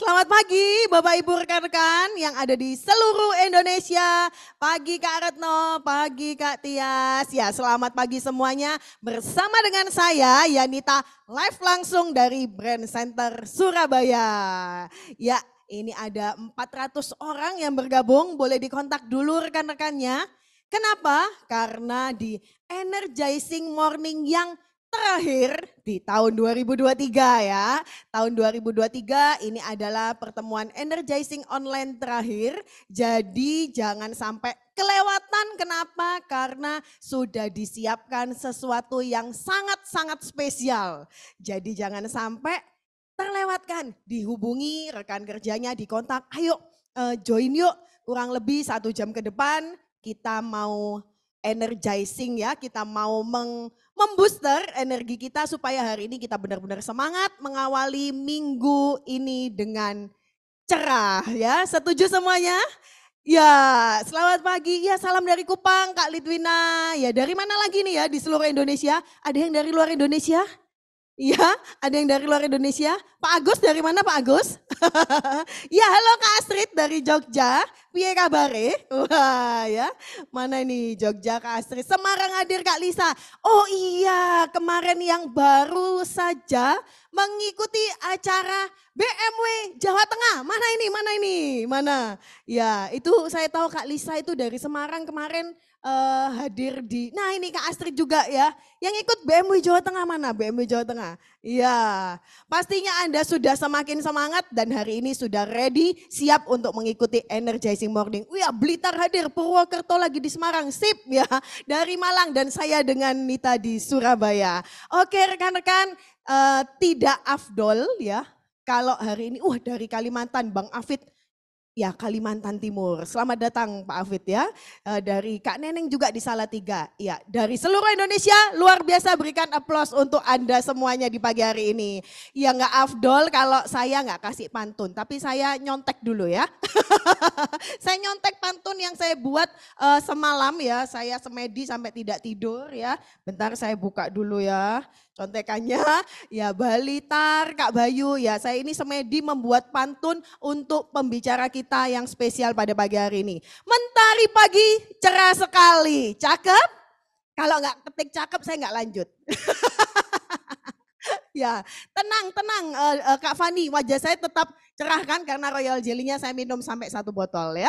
Selamat pagi Bapak Ibu rekan-rekan yang ada di seluruh Indonesia. Pagi Kak Retno, pagi Kak Tias. Ya, selamat pagi semuanya. Bersama dengan saya Yanita live langsung dari Brand Center Surabaya. Ya, ini ada 400 orang yang bergabung. Boleh dikontak dulu rekan-rekannya. Kenapa? Karena di Energizing Morning yang terakhir di tahun 2023 ya. Tahun 2023 ini adalah pertemuan Energizing Online terakhir. Jadi jangan sampai kelewatan. Kenapa? Karena sudah disiapkan sesuatu yang sangat-sangat spesial. Jadi jangan sampai terlewatkan. Dihubungi rekan kerjanya, dikontak. Ayo join yuk, kurang lebih 1 jam ke depan kita mau energizing ya, kita mau membooster energi kita supaya hari ini kita benar-benar semangat mengawali minggu ini dengan cerah ya. Setuju semuanya? Ya, selamat pagi. Ya, salam dari Kupang Kak Litwina. Ya, dari mana lagi nih ya di seluruh Indonesia? Ada yang dari luar Indonesia? Iya, ada yang dari luar Indonesia. Pak Agus dari mana Pak Agus? Ya, halo Kak Astrid dari Jogja. Piye kabare? Wah ya, mana ini Jogja Kak Astrid. Semarang hadir Kak Lisa. Oh iya, kemarin yang baru saja mengikuti acara BMW Jawa Tengah. Mana ini, mana ini, mana? Ya, itu saya tahu Kak Lisa itu dari Semarang kemarin hadir di, nah ini Kak Astrid juga ya, yang ikut BMW Jawa Tengah mana? BMW Jawa Tengah. Iya, pastinya Anda sudah semakin semangat dan hari ini sudah ready, siap untuk mengikuti Energizing Morning. Wih, Blitar hadir, Purwokerto lagi di Semarang, sip ya. Dari Malang dan saya dengan Nita di Surabaya. Oke rekan-rekan, tidak afdol ya, kalau hari ini, dari Kalimantan, Bang Afid. Ya, Kalimantan Timur. Selamat datang Pak Afid ya. Dari Kak Neneng juga di Salatiga. Ya, dari seluruh Indonesia luar biasa, berikan aplaus untuk Anda semuanya di pagi hari ini. Ya nggak afdol kalau saya nggak kasih pantun, tapi saya nyontek dulu ya. Saya nyontek pantun yang saya buat semalam ya. Saya semedi sampai tidak tidur ya. Bentar saya buka dulu ya. Contekannya ya Balitar, Kak Bayu ya, saya ini semedi membuat pantun untuk pembicara kita yang spesial pada pagi hari ini. Mentari pagi cerah sekali, cakep? Kalau nggak ketik cakep saya nggak lanjut. Ya, tenang Kak Fani, wajah saya tetap cerah kan karena Royal Jelly-nya saya minum sampai 1 botol ya.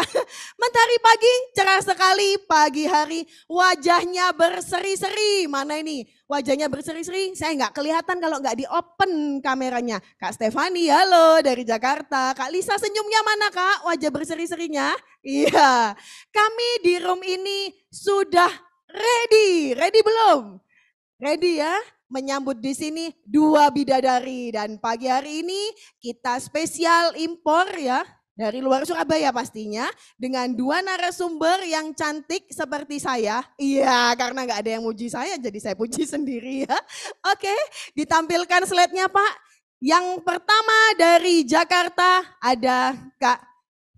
Mentari pagi cerah sekali, pagi hari wajahnya berseri-seri. Mana ini wajahnya berseri-seri? Saya nggak kelihatan kalau nggak di open kameranya. Kak Stefani, halo dari Jakarta. Kak Lisa senyumnya mana Kak? Wajah berseri-serinya? Iya, kami di room ini sudah ready. Ready belum? Ready ya? Menyambut di sini 2 bidadari dan pagi hari ini kita spesial impor ya dari luar Surabaya pastinya dengan 2 narasumber yang cantik seperti saya. Iya, karena nggak ada yang muji saya jadi saya puji sendiri ya. Oke, ditampilkan slide-nya Pak. Yang pertama dari Jakarta ada Kak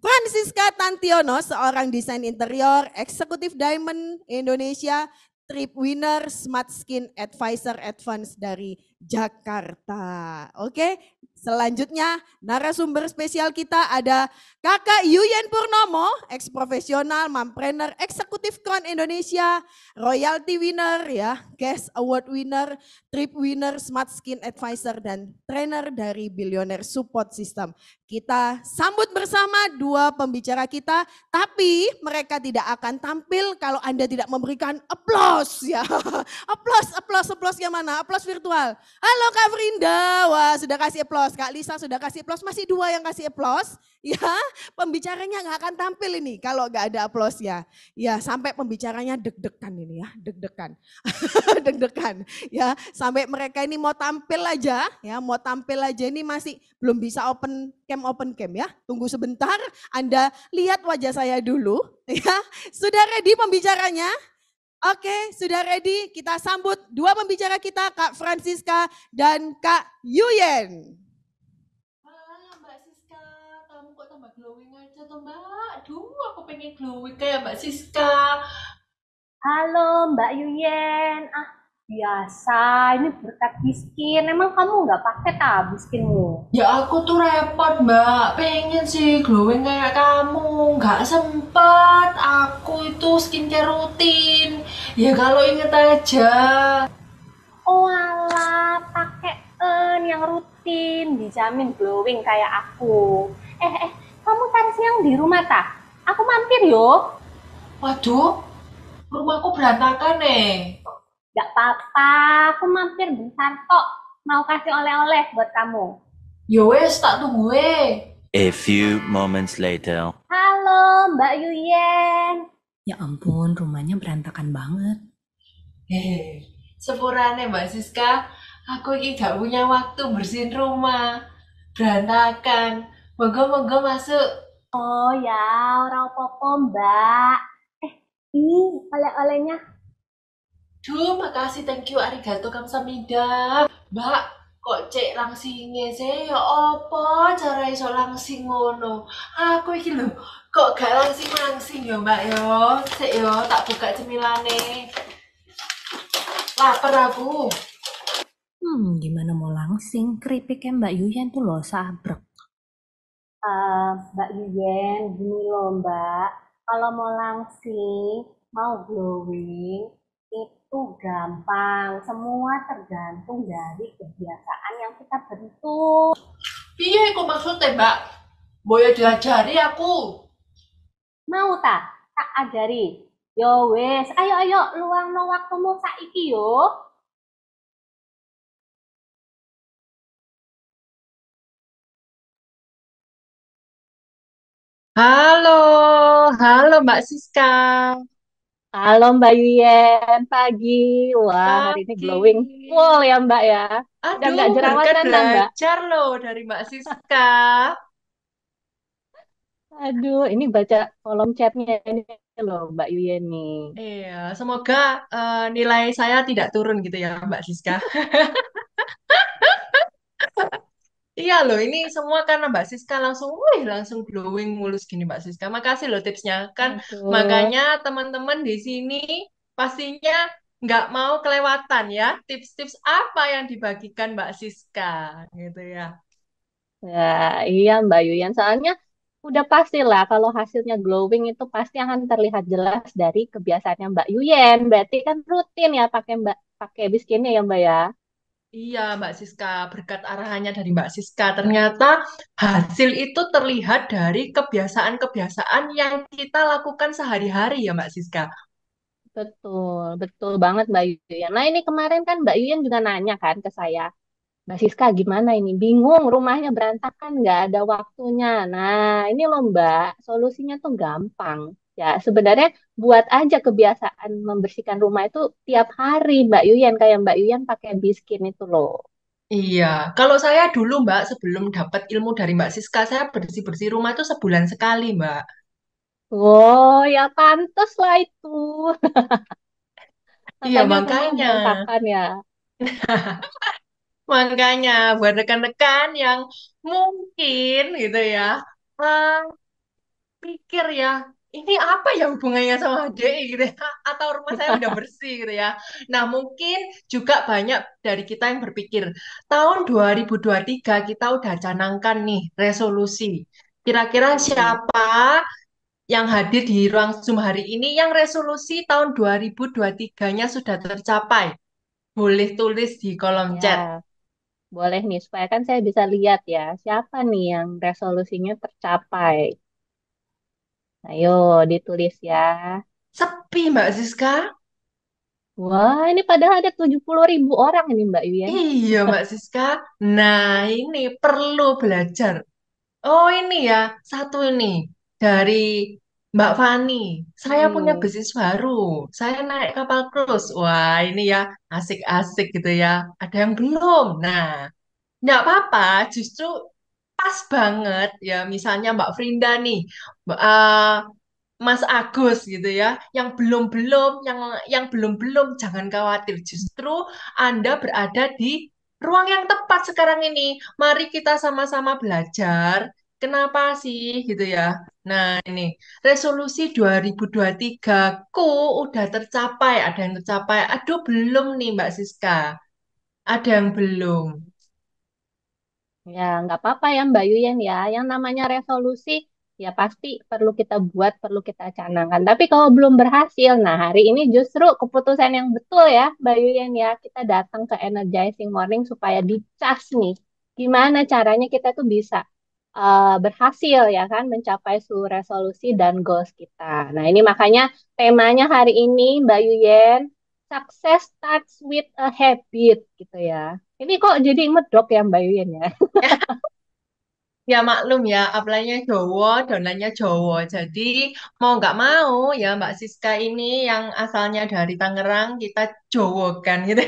Francisca Tantiono, seorang desain interior, eksekutif Diamond Indonesia, Trip Winner, Smart Skin Advisor Advance dari Jakarta. Oke, selanjutnya narasumber spesial kita ada Kakak Yuyen Purnomo, ex-profesional, mompreneur, eksekutif Crown Indonesia, royalty winner ya, guest award winner, Trip Winner, Smart Skin Advisor dan trainer dari Billionaire Support System. Kita sambut bersama 2 pembicara kita, tapi mereka tidak akan tampil kalau Anda tidak memberikan aplaus ya. Aplaus yang mana? Aplaus virtual. Halo Kak Frinda, wah sudah kasih aplaus. Kak Lisa sudah kasih aplaus, masih 2 yang kasih aplaus. Ya, pembicaranya nggak akan tampil ini kalau nggak ada aplausnya. Ya, sampai pembicaranya deg-degan ini ya, deg-degan. Deg-degan ya, sampai mereka ini mau tampil aja ya, mau tampil aja ini masih belum bisa open cam ya. Tunggu sebentar, Anda lihat wajah saya dulu ya. Sudah ready pembicaranya? Oke, sudah ready. Kita sambut 2 pembicara kita, Kak Francisca dan Kak Yuyen. Mbak Siska, kamu kok tambah glowing aja toh Mbak? Aduh, aku pengen glowing kayak Mbak Siska. Halo Mbak Yuyen, biasa ini berkat Biskin, emang kamu nggak pakai Biskinmu? Ya aku tuh repot mbak, pengen sih glowing kayak kamu, nggak sempet. Aku itu skincare rutin. Ya kalau inget aja. Oh alah, pakein yang rutin, dijamin glowing kayak aku. Kamu cari siang di rumah tak? Aku mampir yo. Waduh, rumahku berantakan nih. Gak apa-apa, aku mampir bentar kok. Mau kasih oleh-oleh buat kamu. Ya wes tak tunggu A few moments later. Halo, Mbak Yuyen. Ya ampun, rumahnya berantakan banget. Sepurane Mbak Siska, aku ini gak punya waktu bersihin rumah. Berantakan. Moga-moga masuk. Oh ya, orang popo Mbak. Eh, ini oleh-olehnya. Duh, makasih, thank you, arigato kamsahamnida. Mbak, kok cek langsinge sih? Ya apa cara iso langsing ngono? Aku iki lho, kok gak langsing-langsing ya Mbak ya? Sik ya, tak buka cemilane. Laper aku. Gimana mau langsing? Keripiknya Mbak Yuyen tuh loh sabrek. Mbak Yuyen, gini loh Mbak. Kalau mau langsing, mau glowing, itu gampang. Semua tergantung dari kebiasaan yang kita bentuk. Piye iku maksudnya Mbak? Boyo diajari aku. Mau tak? Tak ajari. Yo wes, ayo ayo luangno waktumu saiki yo. Halo, halo Mbak Siska. Halo Mbak Yuyen, pagi. Wah, hari ini Pagi. glowing full ya Mbak ya. Udah Aduh, nggak berkat jerawatan dah Mbak? belajar loh dari Mbak Siska. Aduh, ini baca kolom chatnya ini loh Mbak Yuyen nih. Iya, semoga nilai saya tidak turun gitu ya Mbak Siska. Iya loh, ini semua karena Mbak Siska langsung, wih, langsung glowing mulus gini Mbak Siska. Makasih loh tipsnya. Kan Aduh, makanya teman-teman di sini pastinya nggak mau kelewatan ya tips-tips apa yang dibagikan Mbak Siska gitu ya. ya iya Mbak Yuyen. Soalnya udah pasti lah kalau hasilnya glowing itu pasti akan terlihat jelas dari kebiasaannya Mbak Yuyen. Berarti kan rutin ya pakai biskinnya ya Mbak ya. Iya, Mbak Siska, berkat arahannya dari Mbak Siska, ternyata hasil itu terlihat dari kebiasaan-kebiasaan yang kita lakukan sehari-hari ya, Mbak Siska. Betul, betul banget Mbak Yuyen. Nah ini kemarin kan Mbak Yuyen juga nanya kan ke saya, Mbak Siska gimana ini? Bingung, rumahnya berantakan, nggak ada waktunya. Nah ini loh Mbak, solusinya tuh gampang. Ya sebenarnya buat aja kebiasaan membersihkan rumah itu tiap hari Mbak Yuyen, kayak Mbak Yuyen pakai biskin itu loh. Iya, kalau saya dulu, Mbak, sebelum dapat ilmu dari Mbak Siska, saya bersih-bersih rumah itu sebulan sekali, Mbak. Oh ya pantas lah itu. Iya, Makanya rumah makanya. berantakan ya. Makanya, buat rekan-rekan yang mungkin gitu ya, eh, pikir ya, ini apa ya hubungannya sama HDI gitu ya, atau rumah saya udah bersih gitu ya. Nah, mungkin juga banyak dari kita yang berpikir, tahun 2023 kita udah canangkan nih resolusi. Kira-kira Hmm, siapa yang hadir di ruang Zoom hari ini yang resolusi tahun 2023-nya sudah tercapai? Boleh tulis di kolom chat. ya. Boleh nih, supaya kan saya bisa lihat ya, siapa nih yang resolusinya tercapai. Ayo, ditulis ya. Sepi, Mbak Siska. Wah, ini padahal ada 70.000 orang ini Mbak Yuyen. Iya, Mbak Siska. Nah, ini perlu belajar. Oh, ini ya, satu ini dari Mbak Fani. Saya punya Hmm, bisnis baru. Saya naik kapal cruise. Wah, ini ya asik-asik gitu ya. Ada yang belum. Nah, nggak apa-apa, justru pas banget ya. Misalnya Mbak Frinda nih, Mas Agus gitu ya, yang belum-belum jangan khawatir. Justru Anda berada di ruang yang tepat sekarang ini. Mari kita sama-sama belajar. Kenapa sih gitu ya? Nah, ini resolusi 2023 ku udah tercapai, ada yang tercapai. Aduh, belum nih Mbak Siska. Ada yang belum. Ya, nggak apa-apa ya Mbak Yuyen ya. Yang namanya resolusi ya pasti perlu kita buat, perlu kita canangkan. Tapi kalau belum berhasil, nah hari ini justru keputusan yang betul ya Mbak Yuyen ya. Kita datang ke Energizing Morning supaya dicas nih. Gimana caranya kita tuh bisa berhasil ya kan mencapai seluruh resolusi dan goals kita. Nah ini makanya temanya hari ini Mbak Yuyen, success starts with a habit gitu ya. Ini kok jadi medok ya Mbak Yuyen ya? Ya maklum ya, apply-nya Jowo, donannya Jowo. Jadi mau nggak mau ya Mbak Siska ini yang asalnya dari Tangerang kita Jowo kan gitu.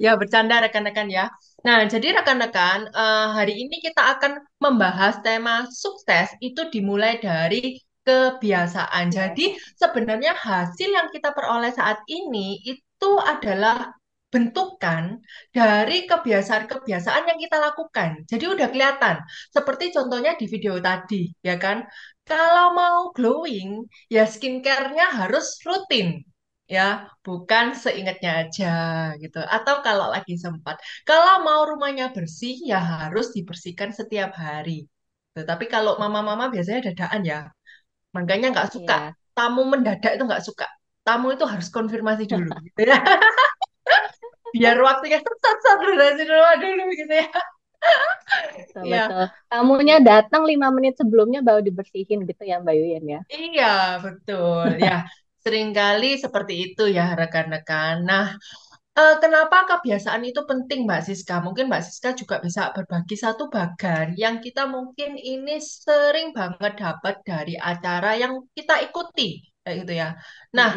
Ya, bercanda rekan-rekan ya. Nah, jadi rekan-rekan, hari ini kita akan membahas tema sukses itu dimulai dari kebiasaan. Jadi, Biasa. sebenarnya hasil yang kita peroleh saat ini itu adalah bentukan dari kebiasaan-kebiasaan yang kita lakukan. Jadi udah kelihatan. Seperti contohnya di video tadi, ya kan? Kalau mau glowing, ya skincare-nya harus rutin. Ya, bukan seingatnya aja gitu. Atau kalau lagi sempat. Kalau mau rumahnya bersih ya harus dibersihkan setiap hari. Tapi kalau mama-mama biasanya dadaan ya. Makanya nggak suka. Iya. Tamu mendadak itu nggak suka. Tamu itu harus konfirmasi dulu gitu ya. Biar waktunya set durasi dulu gitu ya. Betul, Iya. betul. Tamunya datang 5 menit sebelumnya baru dibersihin gitu ya Mbak Yuyen ya. Iya, betul. Ya, seringkali seperti itu ya rekan-rekan. Nah, kenapa kebiasaan itu penting, Mbak Siska? Mungkin Mbak Siska juga bisa berbagi satu bagan yang kita mungkin ini sering banget dapat dari acara yang kita ikuti, kayak gitu ya. Nah,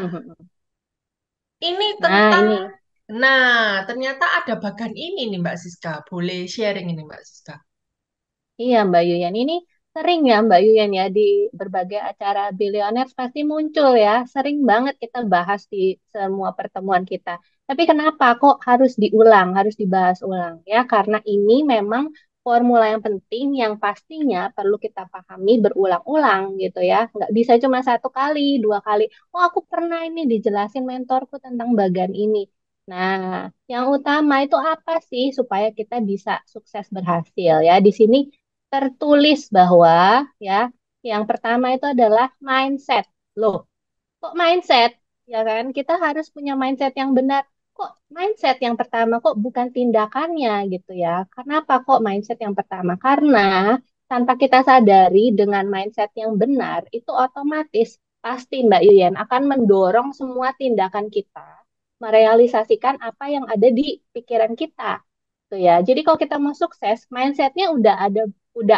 ini Nah, tentang, ini. ternyata ada bagan ini nih, Mbak Siska. Boleh sharing ini, Mbak Siska. Iya Mbak Yuyen, ini sering ya Mbak Yuyen ya di berbagai acara Billionaires pasti muncul ya. Sering banget kita bahas di semua pertemuan kita. Tapi kenapa kok harus diulang, harus dibahas ulang ya? Karena ini memang formula yang penting yang pastinya perlu kita pahami berulang-ulang gitu ya. Nggak bisa cuma satu kali, dua kali. Oh aku pernah ini dijelasin mentorku tentang bagian ini. Nah, yang utama itu apa sih supaya kita bisa sukses berhasil ya? Di sini tertulis bahwa ya yang pertama itu adalah mindset. Loh, kok mindset? Ya kan? Kita harus punya mindset yang benar. Kok mindset yang pertama kok bukan tindakannya gitu ya? Kenapa kok mindset yang pertama? Karena tanpa kita sadari dengan mindset yang benar itu otomatis pasti Mbak Yuyen akan mendorong semua tindakan kita merealisasikan apa yang ada di pikiran kita tuh ya. Jadi kalau kita mau sukses, mindsetnya udah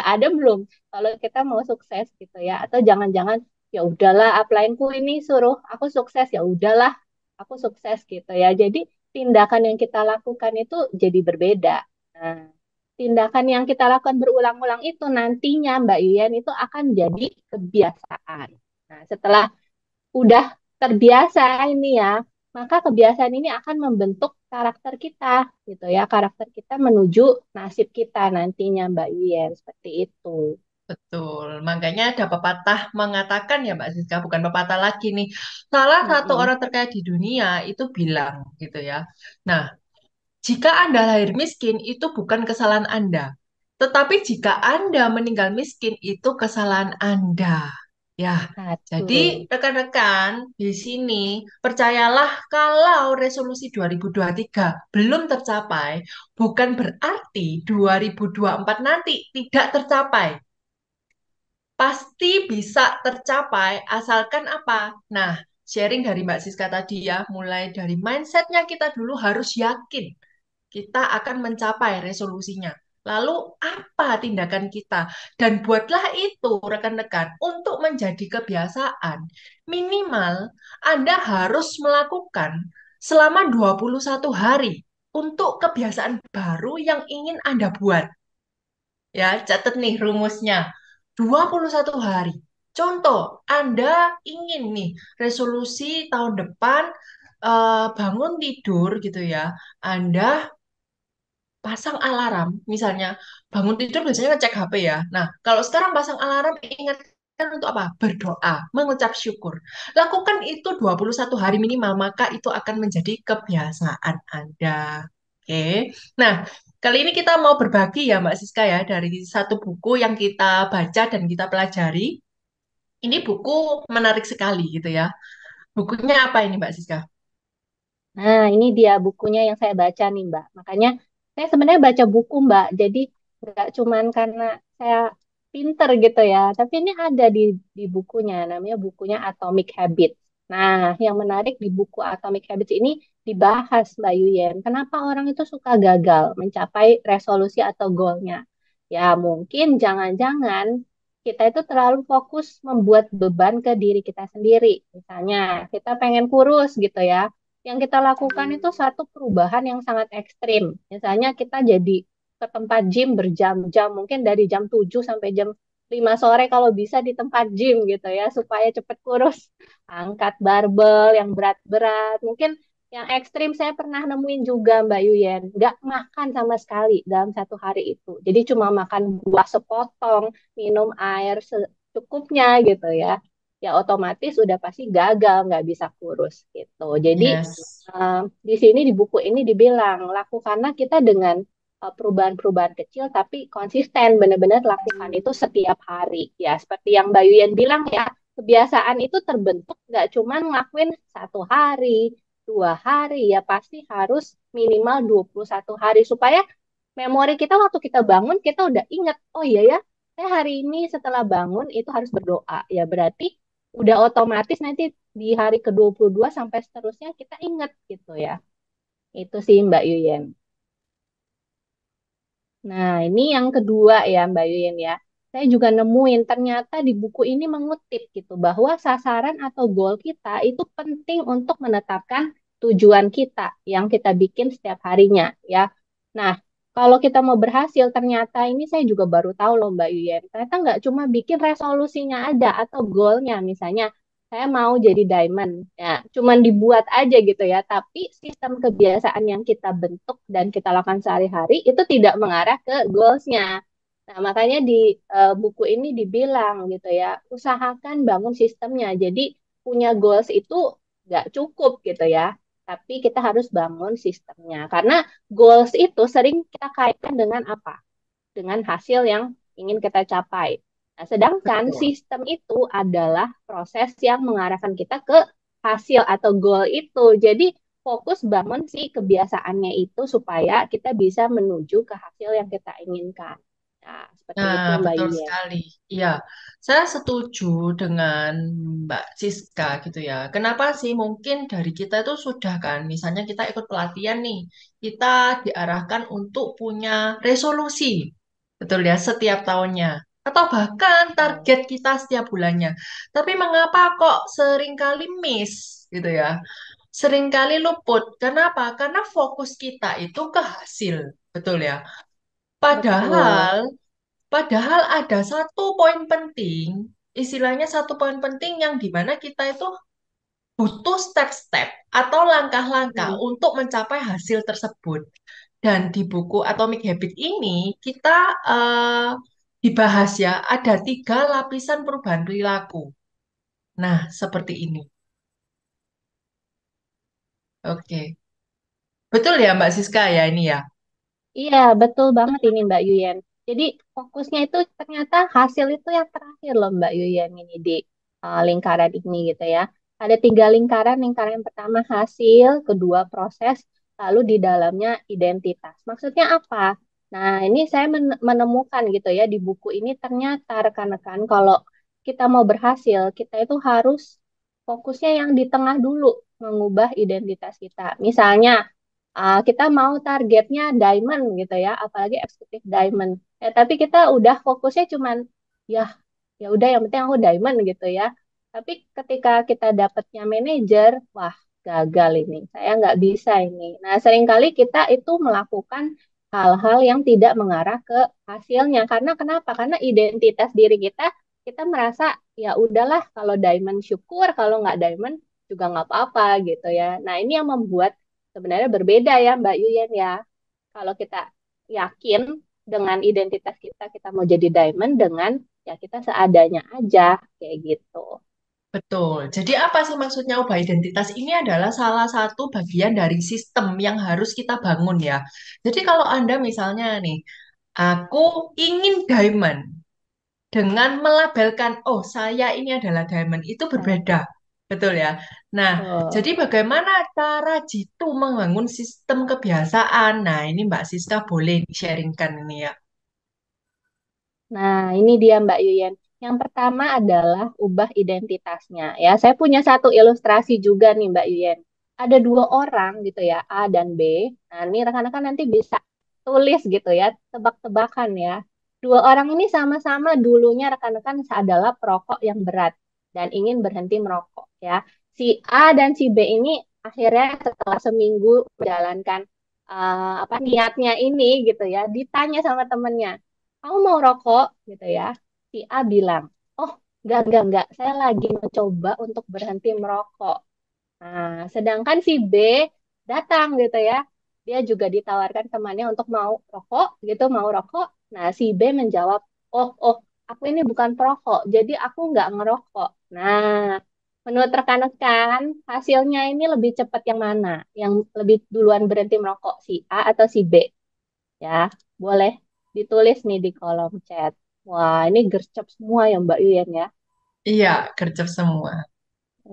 ada belum? Kalau kita mau sukses gitu ya, atau jangan-jangan ya udahlah upline-ku ini suruh aku sukses ya udahlah aku sukses gitu ya. Jadi tindakan yang kita lakukan itu jadi berbeda. Nah, tindakan yang kita lakukan berulang-ulang itu nantinya Mbak Yuyan itu akan jadi kebiasaan. Nah, setelah udah terbiasa ini ya, maka kebiasaan ini akan membentuk karakter kita gitu ya, karakter kita menuju nasib kita nantinya Mbak Yuyen seperti itu. Betul, makanya ada pepatah mengatakan ya Mbak Siska, bukan pepatah lagi nih. Salah satu Mm-mm. orang terkaya di dunia itu bilang gitu ya. Nah, jika Anda lahir miskin, itu bukan kesalahan Anda. Tetapi jika Anda meninggal miskin, itu kesalahan Anda. Ya, jadi Satu. rekan-rekan di sini, percayalah kalau resolusi 2023 belum tercapai, bukan berarti 2024 nanti tidak tercapai. Pasti bisa tercapai asalkan apa? Nah, sharing dari Mbak Siska tadi ya, mulai dari mindsetnya kita dulu harus yakin kita akan mencapai resolusinya. Lalu apa tindakan kita? Dan buatlah itu rekan-rekan untuk menjadi kebiasaan. Minimal Anda harus melakukan selama 21 hari untuk kebiasaan baru yang ingin Anda buat. Ya, catat nih rumusnya. 21 hari. Contoh, Anda ingin nih resolusi tahun depan bangun tidur gitu ya. Anda pasang alarm, misalnya bangun tidur biasanya ngecek HP ya. Nah, kalau sekarang pasang alarm ingatkan untuk apa? Berdoa, mengucap syukur. Lakukan itu 21 hari minimal, maka itu akan menjadi kebiasaan Anda. Oke. Nah, Kali ini kita mau berbagi ya Mbak Siska ya dari satu buku yang kita baca dan kita pelajari. Ini buku menarik sekali gitu ya. Bukunya apa ini Mbak Siska? Nah, ini dia bukunya yang saya baca nih, Mbak. Makanya saya sebenarnya baca buku, Mbak. Jadi nggak cuman karena saya pinter gitu ya, tapi ini ada di bukunya. Namanya bukunya Atomic Habits. Nah, yang menarik di buku Atomic Habits ini dibahas, Mbak Yuyen. Kenapa orang itu suka gagal mencapai resolusi atau goalnya? Ya, mungkin jangan-jangan kita itu terlalu fokus membuat beban ke diri kita sendiri. Misalnya, kita pengen kurus gitu ya, yang kita lakukan itu satu perubahan yang sangat ekstrim. Misalnya kita jadi ke tempat gym berjam-jam, mungkin dari jam 7 sampai jam 5 sore kalau bisa di tempat gym gitu ya, supaya cepet kurus. Angkat barbel yang berat-berat. Mungkin yang ekstrim saya pernah nemuin juga Mbak Yuyen. Nggak makan sama sekali dalam satu hari itu. Jadi cuma makan buah sepotong, minum air secukupnya gitu ya otomatis udah pasti gagal, nggak bisa kurus gitu. Jadi Yes. di sini di buku ini dibilang lakukanlah kita dengan perubahan-perubahan kecil tapi konsisten, benar-benar lakukan itu setiap hari. Ya seperti yang Mbak Yuyen bilang ya, kebiasaan itu terbentuk nggak cuma ngelakuin satu hari, 2 hari, ya pasti harus minimal 21 hari supaya memori kita waktu kita bangun kita udah ingat, oh iya ya, saya hari ini setelah bangun itu harus berdoa. Ya berarti udah otomatis nanti di hari ke-22 sampai seterusnya kita ingat gitu ya. Itu sih Mbak Yuyen. Nah, ini yang kedua ya Mbak Yuyen ya. Saya juga nemuin ternyata di buku ini mengutip gitu bahwa sasaran atau goal kita itu penting untuk menetapkan tujuan kita yang kita bikin setiap harinya ya. Nah, kalau kita mau berhasil ternyata ini saya juga baru tahu loh Mbak Yuyen. Ternyata nggak cuma bikin resolusinya ada atau goalnya misalnya saya mau jadi diamond. Ya, cuman dibuat aja gitu ya. Tapi sistem kebiasaan yang kita bentuk dan kita lakukan sehari-hari itu tidak mengarah ke goalsnya. Nah, makanya di buku ini dibilang gitu ya, usahakan bangun sistemnya. Jadi punya goals itu nggak cukup gitu ya. Tapi kita harus bangun sistemnya. Karena goals itu sering kita kaitkan dengan apa? Dengan hasil yang ingin kita capai. Nah, sedangkan Betul. sistem itu adalah proses yang mengarahkan kita ke hasil atau goal itu. Jadi fokus bangun si kebiasaannya itu supaya kita bisa menuju ke hasil yang kita inginkan. Nah, seperti itu Nah, Mbak betul Yuyen. sekali. Iya, saya setuju dengan Mbak Siska gitu ya. Kenapa sih mungkin dari kita itu sudah kan, misalnya kita ikut pelatihan nih, kita diarahkan untuk punya resolusi, betul ya, setiap tahunnya. Atau bahkan Betul. target kita setiap bulannya. Tapi mengapa kok seringkali miss gitu ya? Seringkali luput. Kenapa? Karena fokus kita itu ke hasil, betul ya. Betul. Padahal Padahal ada satu poin penting, istilahnya satu poin penting yang dimana kita itu butuh step-step atau langkah-langkah Hmm, untuk mencapai hasil tersebut. Dan di buku Atomic Habit ini kita eh, dibahas ya, ada 3 lapisan perubahan perilaku. Nah, seperti ini. Oke. Betul ya Mbak Siska ya ini ya? iya, betul banget ini Mbak Yuyen. Jadi fokusnya itu ternyata hasil itu yang terakhir loh Mbak Yuyen ini di lingkaran ini gitu ya. Ada 3 lingkaran. Lingkaran yang pertama hasil, kedua proses, lalu di dalamnya identitas. Maksudnya apa? Nah, ini saya menemukan gitu ya di buku ini ternyata rekan-rekan kalau kita mau berhasil, kita itu harus fokusnya yang di tengah dulu, mengubah identitas kita. Misalnya kita mau targetnya diamond gitu ya, apalagi eksekutif diamond. Ya, tapi kita udah fokusnya cuman ya ya udah yang penting aku diamond gitu ya. Tapi ketika kita dapatnya manajer, wah gagal ini. Saya nggak bisa ini. Nah, seringkali kita itu melakukan hal-hal yang tidak mengarah ke hasilnya. Karena kenapa? Karena identitas diri kita merasa ya udahlah kalau diamond syukur, kalau nggak diamond juga nggak apa-apa gitu ya. Nah, ini yang membuat sebenarnya berbeda ya Mbak Yuyen ya. Kalau kita yakin dengan identitas kita, kita mau jadi diamond dengan ya kita seadanya aja kayak gitu. Betul. Jadi apa sih maksudnya ubah identitas? Ini adalah salah satu bagian dari sistem yang harus kita bangun ya. Jadi kalau Anda misalnya nih, aku ingin diamond dengan melabelkan, oh saya ini adalah diamond, itu Nah, berbeda. Betul ya. Nah, betul. jadi bagaimana cara Jitu membangun sistem kebiasaan? Nah, ini Mbak Siska boleh sharingkan ini ya. Nah, ini dia Mbak Yuyen. Yang pertama adalah ubah identitasnya. Ya, saya punya satu ilustrasi juga nih Mbak Yuyen. Ada dua orang gitu ya, A dan B. Nah, ini rekan-rekan nanti bisa tulis gitu ya, tebak-tebakan ya. Dua orang ini sama-sama dulunya rekan-rekan adalah perokok yang berat dan ingin berhenti merokok ya. Si A dan si B ini akhirnya setelah seminggu menjalankan apa niatnya ini gitu ya, ditanya sama temennya, kamu mau rokok gitu ya. Si A bilang, oh enggak, saya lagi mencoba untuk berhenti merokok. Nah, sedangkan si B datang gitu ya, dia juga ditawarkan temannya untuk mau rokok gitu, mau rokok. Nah, si B menjawab, oh, aku ini bukan perokok, jadi aku nggak ngerokok. Nah, menurut rekan-rekan, hasilnya ini lebih cepat yang mana? Yang lebih duluan berhenti merokok, si A atau si B? Ya, boleh ditulis nih di kolom chat. Wah, ini gercep semua ya Mbak Yuyen ya. Iya, gercep semua.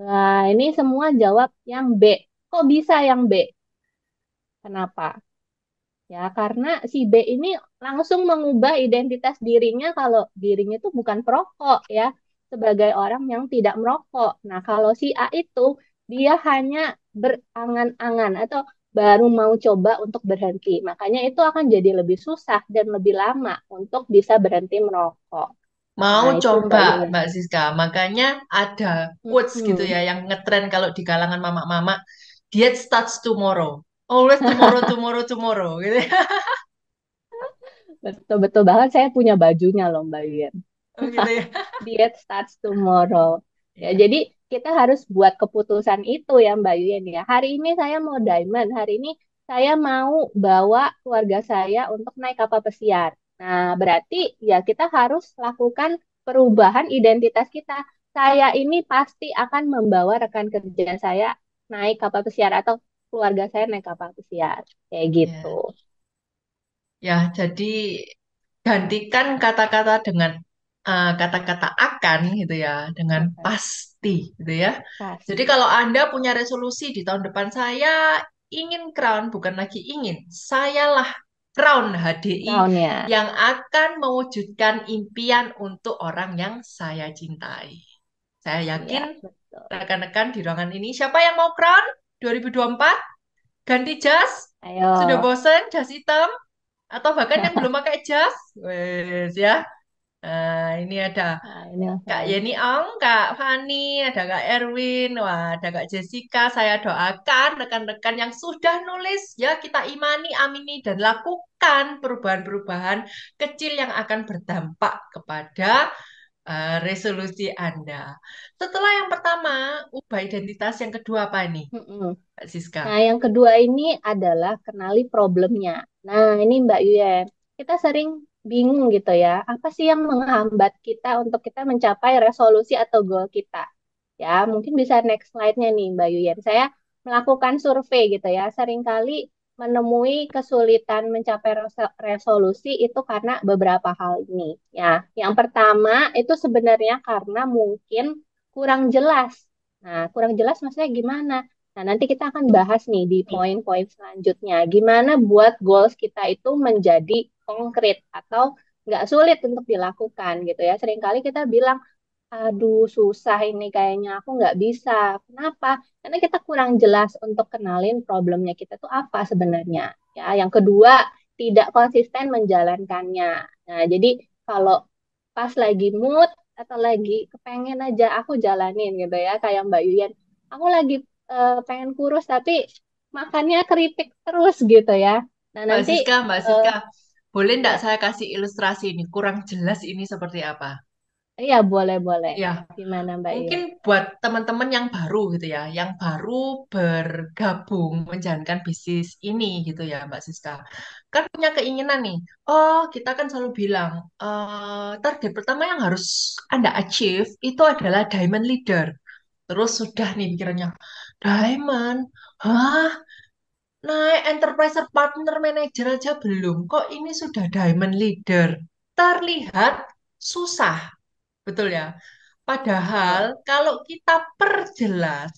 Nah, ini semua jawab yang B. Kok bisa yang B? Kenapa? Ya, karena si B ini langsung mengubah identitas dirinya kalau dirinya itu bukan perokok ya, sebagai orang yang tidak merokok. Nah, kalau si A itu dia hanya berangan-angan atau baru mau coba untuk berhenti. Makanya itu akan jadi lebih susah dan lebih lama untuk bisa berhenti merokok. Mau Nah, itu coba Mbak Yuyen. Mbak Siska, makanya ada quotes gitu Mm-mm. ya yang ngetren kalau di kalangan mama-mama, diet starts tomorrow, always tomorrow, tomorrow, tomorrow gitu ya. Betul-betul banget saya punya bajunya loh Mbak Yuyen. Oh gitu ya. Diet starts tomorrow. Ya, Iya. jadi kita harus buat keputusan itu ya Mbak Yuyen ya. Hari ini saya mau diamond, hari ini saya mau bawa keluarga saya untuk naik kapal pesiar. Nah, berarti ya kita harus lakukan perubahan identitas kita. Saya ini pasti akan membawa rekan kerja saya naik kapal pesiar atau keluarga saya naik kapal pesiar. Kayak Ya, gitu. ya, jadi gantikan kata-kata dengan kata-kata akan gitu ya, dengan Heeh, pasti gitu ya. Jadi pasti. kalau Anda punya resolusi di tahun depan, saya ingin crown, bukan lagi ingin, sayalah crown HDI Tahunnya. yang akan mewujudkan impian untuk orang yang saya cintai. Saya Iya, yakin betul. rekan-rekan di ruangan ini, siapa yang mau crown 2024? Ganti jas? Sudah Ayo. bosen jas hitam? Atau bahkan yang belum pakai jas? Wes ya. Nah, ini ada Nah, ini Kak langsung. Yeni Ong, Kak Fani, ada Kak Erwin, wah, ada Kak Jessica. Saya doakan rekan-rekan yang sudah nulis, ya kita imani, amini, dan lakukan perubahan-perubahan kecil yang akan berdampak kepada resolusi Anda. Setelah yang pertama, ubah identitas, yang kedua apa ini, Mm-mm. Kak Siska? Nah, yang kedua ini adalah kenali problemnya. Nah, ini Mbak Yuyen, kita sering bingung gitu ya, apa sih yang menghambat kita untuk kita mencapai resolusi atau goal kita? Ya, mungkin bisa next slide-nya nih Mbak Yuyen. Saya melakukan survei gitu ya, seringkali menemui kesulitan mencapai resolusi itu karena beberapa hal ini. Ya, yang pertama itu sebenarnya karena mungkin kurang jelas. Nah, kurang jelas maksudnya gimana? Nah, nanti kita akan bahas nih di poin-poin selanjutnya. Gimana buat goals kita itu menjadi konkret atau nggak sulit untuk dilakukan gitu ya. Seringkali kita bilang, aduh susah ini kayaknya aku nggak bisa. Kenapa? Karena kita kurang jelas untuk kenalin problemnya kita tuh apa sebenarnya. Ya, yang kedua, tidak konsisten menjalankannya. Nah, jadi kalau pas lagi mood atau lagi kepengen aja aku jalanin gitu ya, kayak Mbak Yuyen. Aku lagi pengen kurus tapi makannya keripik terus gitu ya. Nah, nanti Mbak eh, Siska, boleh nggak ya, saya kasih ilustrasi ini? Kurang jelas ini seperti apa? iya boleh-boleh. Ya, Gimana Mbak mungkin Yuyen? buat teman-teman yang baru gitu ya, yang baru bergabung menjalankan bisnis ini gitu ya, Mbak Siska. Kan punya keinginan nih. Oh, kita kan selalu bilang, target pertama yang harus Anda achieve itu adalah diamond leader. Terus sudah nih pikirannya, diamond, hah? Naik enterprise partner manager aja belum. Kok ini sudah diamond leader? Terlihat susah, betul ya? Padahal Betul. kalau kita perjelas,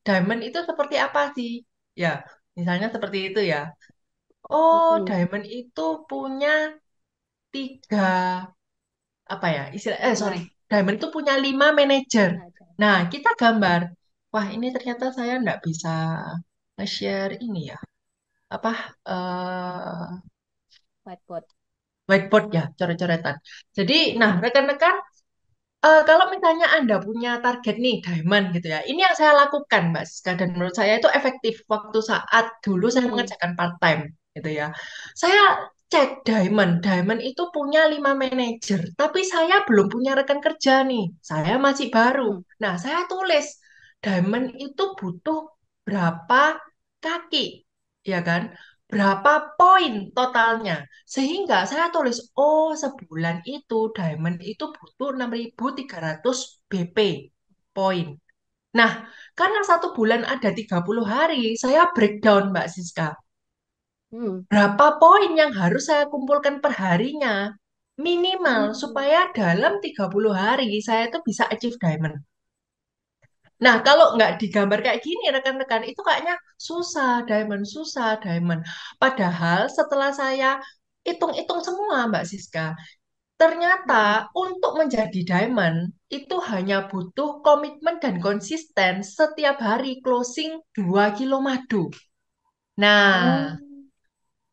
diamond itu seperti apa sih? Ya, misalnya seperti itu ya. Oh, Mm-mm. diamond itu punya tiga, apa ya? Sorry. Lima. Diamond itu punya 5 manajer. Manajer. Nah, kita gambar. Wah, ini ternyata saya nggak bisa nge-share ini ya. Apa? eh Whiteboard. Whiteboard ya, coret-coretan. Jadi, nah, rekan-rekan, kalau misalnya Anda punya target nih, diamond gitu ya. Ini yang saya lakukan, Mbak Siska. Dan menurut saya itu efektif waktu saat dulu saya Mm-mm. mengerjakan part-time gitu ya. Saya cek diamond. Diamond itu punya 5 manajer. Tapi saya belum punya rekan kerja nih. Saya masih baru. Mm-mm. Nah, saya tulis, diamond itu butuh berapa kaki, ya kan? Berapa poin totalnya. Sehingga saya tulis, oh sebulan itu diamond itu butuh 6.300 BP poin. Nah, karena 1 bulan ada 30 hari, saya breakdown Mbak Siska. Mm. Berapa poin yang harus saya kumpulkan per harinya? Minimal Mm. supaya dalam 30 hari saya itu bisa achieve diamond. Nah, kalau nggak digambar kayak gini, rekan-rekan, itu kayaknya susah, diamond. Padahal setelah saya hitung-hitung semua, Mbak Siska, ternyata Mm-mm. untuk menjadi diamond itu hanya butuh komitmen dan konsisten setiap hari closing 2 kilo madu. Oh, Nah,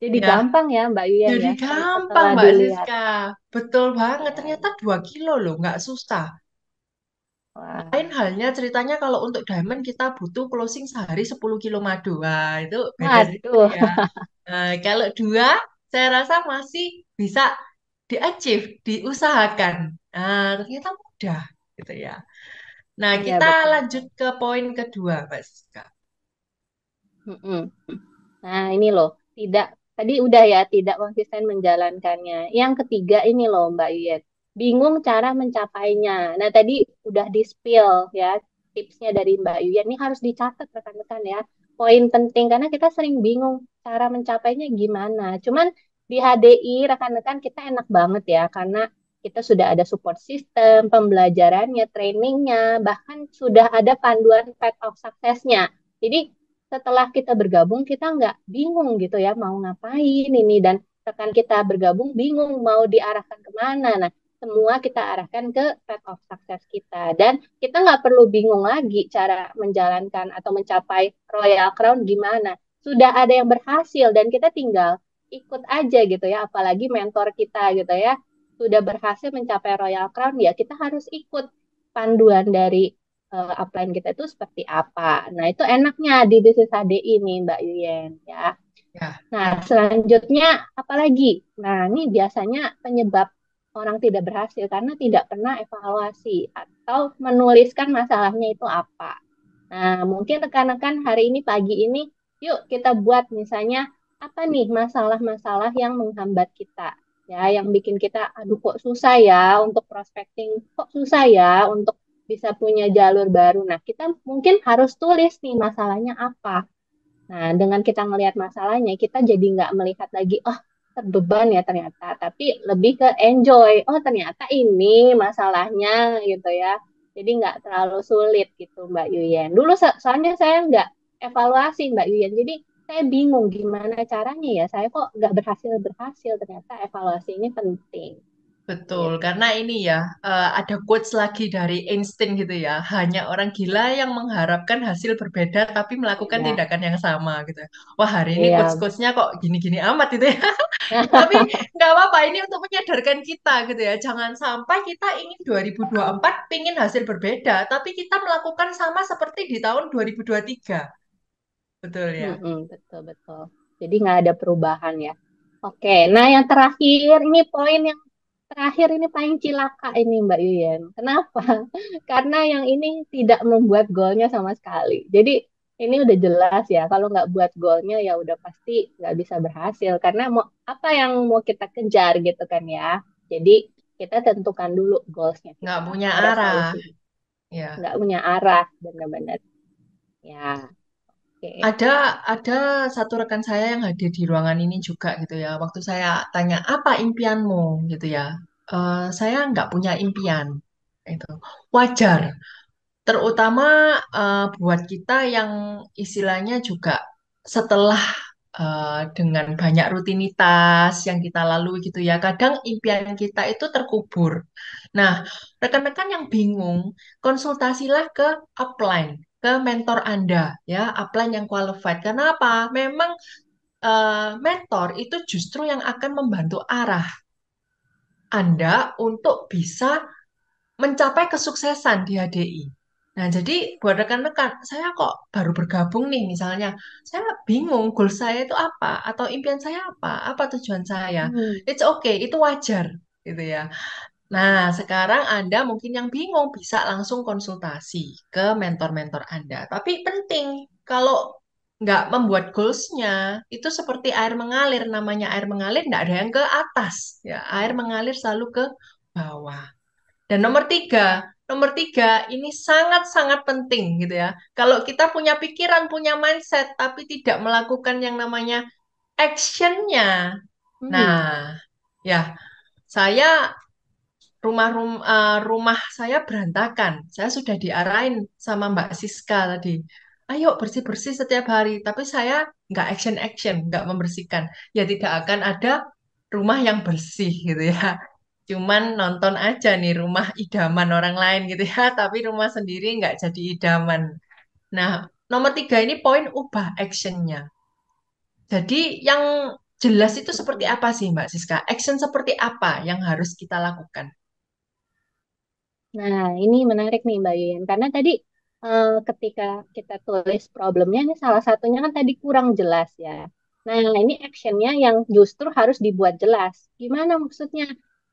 jadi ya, gampang ya Mbak Yuyen jadi ya gampang setelah Mbak dilihat. Siska. Betul banget, Ya, ternyata ya. 2 kilo loh, nggak susah. Lain Wah, halnya ceritanya kalau untuk diamond kita butuh closing sehari 10 kilo madu. Wah, itu beda cerita waduh. ya. Kalau dua, saya rasa masih bisa di-achieve, diusahakan. Ternyata mudah gitu ya. Nah, Iya kita betul lanjut betul. ke poin kedua, Mbak Siska. Mm-mm. Nah, ini loh, tidak tadi udah ya tidak konsisten menjalankannya. Yang ketiga ini loh Mbak Yuyet, bingung cara mencapainya. Nah, tadi udah di-spill ya tipsnya dari Mbak Yuyet. Ini harus dicatat rekan-rekan ya. Poin penting karena kita sering bingung cara mencapainya gimana. Cuman di HDI rekan-rekan kita enak banget ya karena kita sudah ada support system, pembelajarannya, trainingnya, bahkan sudah ada panduan path of success-nya. Jadi setelah kita bergabung kita nggak bingung gitu ya mau ngapain ini dan rekan kita bergabung bingung mau diarahkan kemana. Nah, semua kita arahkan ke path of success kita dan kita nggak perlu bingung lagi cara menjalankan atau mencapai Royal Crown gimana. Sudah ada yang berhasil dan kita tinggal ikut aja gitu ya. Apalagi mentor kita gitu ya sudah berhasil mencapai Royal Crown ya kita harus ikut panduan dari upline kita itu seperti apa. Nah, itu enaknya di bisnis HDI nih, Mbak Yuyen ya. Ya, Nah, selanjutnya apa lagi? Nah, ini biasanya penyebab orang tidak berhasil karena tidak pernah evaluasi atau menuliskan masalahnya itu apa. Nah, mungkin rekan-rekan hari ini pagi ini, yuk kita buat misalnya apa nih masalah-masalah yang menghambat kita. Ya, yang bikin kita, aduh kok susah ya untuk prospecting, kok susah ya untuk bisa punya jalur baru. Nah, kita mungkin harus tulis nih masalahnya apa. Nah, dengan kita ngelihat masalahnya, kita jadi nggak melihat lagi, oh, beban ya ternyata, tapi lebih ke enjoy. Oh, ternyata ini masalahnya gitu ya. Jadi nggak terlalu sulit gitu, Mbak Yuyen. Dulu soalnya saya nggak evaluasi, Mbak Yuyen. Jadi saya bingung gimana caranya ya. Saya kok nggak berhasil-berhasil. Ternyata evaluasi ini penting. betul. Gitu. Karena ini ya, ada quotes lagi dari Einstein gitu ya. Hanya orang gila yang mengharapkan hasil berbeda tapi melakukan Beda. tindakan yang sama gitu. Wah, hari ini Iya. quotes-quotesnya kok gini-gini amat gitu ya. Tapi nggak apa-apa, ini untuk menyadarkan kita gitu ya. Jangan sampai kita ingin 2024 pingin hasil berbeda, tapi kita melakukan sama seperti di tahun 2023. Betul ya? Mm-mm, betul betul. Jadi nggak ada perubahan ya. Oke, nah yang terakhir ini poin yang terakhir ini paling cilaka ini Mbak Yuyen. Kenapa? Karena yang ini tidak membuat golnya sama sekali. Jadi ini udah jelas ya, kalau nggak buat golnya ya udah pasti nggak bisa berhasil. Karena mau apa yang mau kita kejar gitu kan ya. Jadi kita tentukan dulu goalsnya Nggak kita, punya arah. resolusinya. Ya. nggak punya arah benar-benar. Ya, oke. Ada satu rekan saya yang hadir di ruangan ini juga gitu ya. Waktu saya tanya apa impianmu gitu ya, saya nggak punya impian. Itu wajar. Terutama buat kita yang istilahnya juga setelah dengan banyak rutinitas yang kita lalui gitu ya, kadang impian kita itu terkubur. Nah, rekan-rekan yang bingung, konsultasilah ke upline, ke mentor Anda ya, upline yang qualified. Karena apa? Memang mentor itu justru yang akan membantu arah Anda untuk bisa mencapai kesuksesan di HDI. Nah, jadi buat rekan-rekan, saya kok baru bergabung nih misalnya, saya bingung goal saya itu apa, atau impian saya apa tujuan saya. Hmm, It's okay, itu wajar gitu ya. Nah, sekarang Anda mungkin yang bingung bisa langsung konsultasi ke mentor-mentor Anda. Tapi penting, kalau nggak membuat goals-nya, itu seperti air mengalir. Namanya air mengalir, nggak ada yang ke atas. Ya, air mengalir selalu ke bawah. Dan nomor tiga ini sangat-sangat penting gitu ya. Kalau kita punya pikiran, punya mindset, tapi tidak melakukan yang namanya action-nya. hmm, Nah, ya, saya rumah saya berantakan. Saya sudah diarahin sama Mbak Siska tadi. Ayo bersih-bersih setiap hari. Tapi saya nggak action-action, nggak membersihkan. Ya tidak akan ada rumah yang bersih gitu ya. Cuman nonton aja nih rumah idaman orang lain gitu ya. Tapi rumah sendiri nggak jadi idaman. Nah, nomor tiga ini poin ubah actionnya. Jadi yang jelas itu seperti betul. apa sih Mbak Siska? Action seperti apa yang harus kita lakukan? Nah, ini menarik nih Mbak Yuyen, karena tadi ketika kita tulis problemnya, ini salah satunya kan tadi kurang jelas ya. Nah, ini actionnya yang justru harus dibuat jelas. Gimana maksudnya?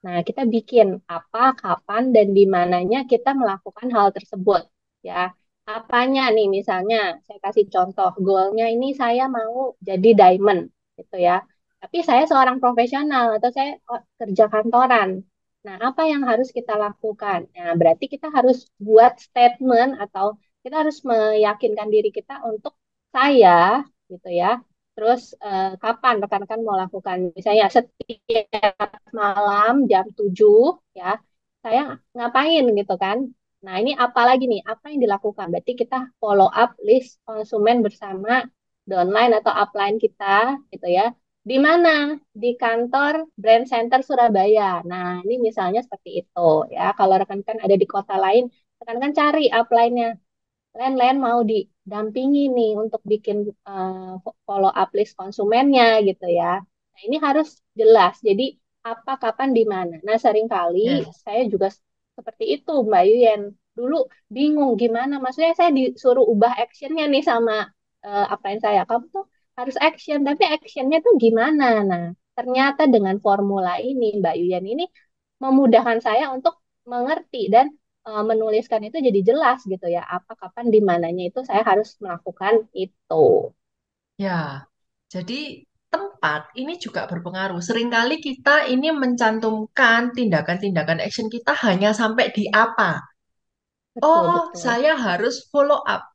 Nah, kita bikin apa, kapan, dan di mananya kita melakukan hal tersebut. Ya, apanya nih misalnya, saya kasih contoh, goalnya ini saya mau jadi diamond, gitu ya. Tapi saya seorang profesional atau saya kerja kantoran. Nah, apa yang harus kita lakukan? Nah, berarti kita harus buat statement atau kita harus meyakinkan diri kita untuk saya, gitu ya. Terus kapan rekan-rekan mau lakukan? Misalnya setiap malam jam 7 ya, saya ngapain gitu kan? Nah, ini apa lagi nih? Apa yang dilakukan? Berarti kita follow up list konsumen bersama downline atau upline kita gitu ya. Di mana? Di kantor Brand Center Surabaya. Nah, ini misalnya seperti itu ya. Kalau rekan-rekan ada di kota lain, rekan-rekan cari upline-nya. Len mau didampingi nih untuk bikin follow up list konsumennya gitu ya. Nah, ini harus jelas. Jadi apa, kapan, di mana. Nah, seringkali Yes. saya juga seperti itu, Mbak Yuyen. Dulu bingung gimana. Maksudnya saya disuruh ubah actionnya nih sama upline saya. Kamu tuh harus action, tapi actionnya tuh gimana? Nah, ternyata dengan formula ini, Mbak Yuyen ini memudahkan saya untuk mengerti dan menuliskan itu jadi jelas gitu ya. Apa, kapan, di mananya itu saya harus melakukan itu. Ya, jadi tempat ini juga berpengaruh. Seringkali kita ini mencantumkan tindakan-tindakan action kita hanya sampai di apa. Betul, Oh, betul. saya harus follow up.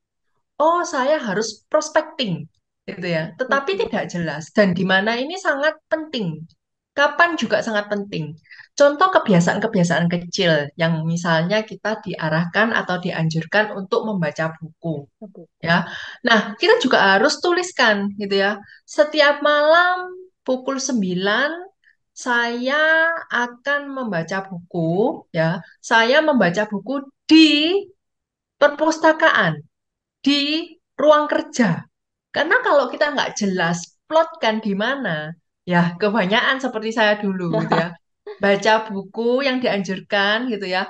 Oh, saya harus prospecting, gitu ya. Tetapi Mm-mm. tidak jelas. Dan di mana ini sangat penting. Kapan juga sangat penting. Contoh kebiasaan-kebiasaan kecil yang misalnya kita diarahkan atau dianjurkan untuk membaca buku. Ya. Nah, kita juga harus tuliskan gitu ya. Setiap malam pukul 9 saya akan membaca buku ya. Saya membaca buku di perpustakaan, di ruang kerja. Karena kalau kita nggak jelas plotkan di mana, ya kebanyakan seperti saya dulu gitu ya. Baca buku yang dianjurkan gitu ya.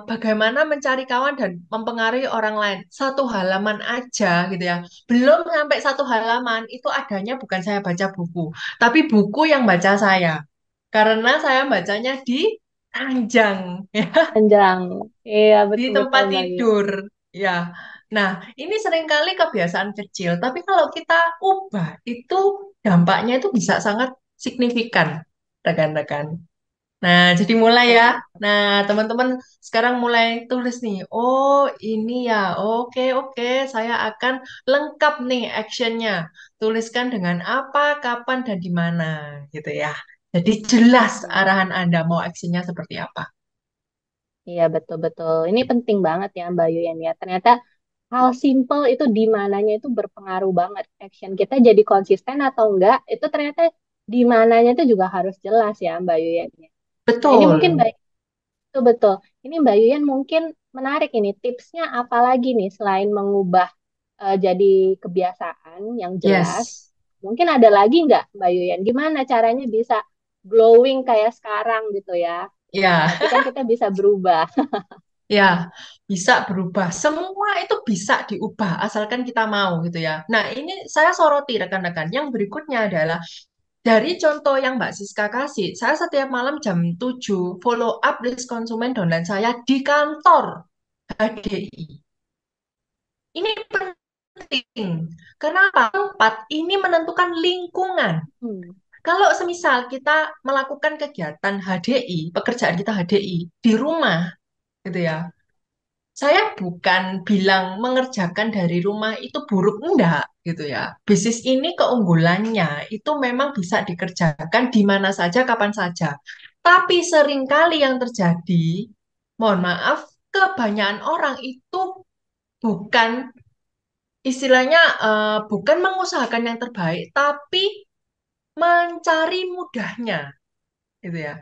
Bagaimana mencari kawan dan mempengaruhi orang lain. Satu halaman aja gitu ya. Belum sampai satu halaman, itu adanya bukan saya baca buku, tapi buku yang baca saya. Karena saya bacanya di ranjang, ya, Panjang. Iya, di betul-betul tempat Mbak Yu. tidur. Ya. Nah, ini seringkali kebiasaan kecil, tapi kalau kita ubah, itu dampaknya itu bisa sangat signifikan, rekan-rekan. Nah, jadi mulai ya. Oke. Nah, teman-teman sekarang mulai tulis nih. Oh, ini ya. Oke, oke. Saya akan lengkap nih actionnya. Tuliskan dengan apa, kapan, dan di mana. Gitu ya. Jadi jelas Hmm. arahan Anda mau actionnya seperti apa. Iya, betul-betul. Ini penting banget ya Mbak Yuyen ya. Ternyata hal simple itu di mananya itu berpengaruh banget. Action kita jadi konsisten atau enggak, itu ternyata di mananya itu juga harus jelas ya Mbak Yuyen ya. Nah, ini mungkin Betul. Mbak, betul, betul. Ini Mbak Yuyen mungkin menarik ini. Tipsnya apa lagi nih selain mengubah jadi kebiasaan yang jelas? Yes. Mungkin ada lagi nggak Mbak Yuyen? Gimana caranya bisa glowing kayak sekarang gitu ya? Ya, Berarti kan kita bisa berubah. ya, bisa berubah. Semua itu bisa diubah asalkan kita mau gitu ya. Nah, ini saya soroti rekan-rekan. Yang berikutnya adalah dari contoh yang Mbak Siska kasih, saya setiap malam jam 7 follow up list konsumen downline saya di kantor HDI. Ini penting. Kenapa? Tempat ini menentukan lingkungan. Hmm, Kalau semisal kita melakukan kegiatan HDI, pekerjaan kita HDI di rumah, gitu ya. Saya bukan bilang mengerjakan dari rumah itu buruk, enggak, gitu ya. Bisnis ini keunggulannya itu memang bisa dikerjakan di mana saja, kapan saja. Tapi seringkali yang terjadi, mohon maaf, kebanyakan orang itu bukan istilahnya bukan mengusahakan yang terbaik, tapi mencari mudahnya, gitu ya.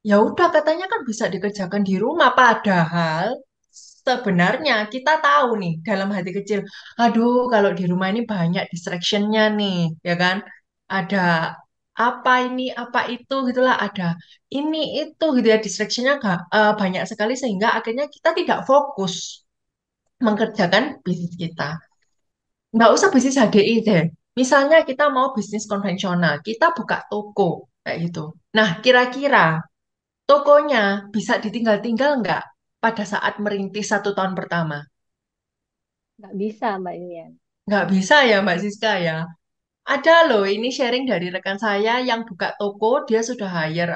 Ya udah katanya kan bisa dikerjakan di rumah, padahal sebenarnya kita tahu nih dalam hati kecil, aduh kalau di rumah ini banyak distractionnya nih, ya kan? Ada apa ini, apa itu gitulah, ada ini itu gitu ya, distractionnya banyak sekali sehingga akhirnya kita tidak fokus mengerjakan bisnis kita. Nggak usah bisnis HDI deh. Misalnya kita mau bisnis konvensional, kita buka toko kayak gitu. Nah, kira-kira tokonya bisa ditinggal-tinggal nggak pada saat merintis 1 tahun pertama? nggak bisa Mbak Yuyen. Nggak bisa ya Mbak Siska ya. Ada loh, ini sharing dari rekan saya yang buka toko, dia sudah hire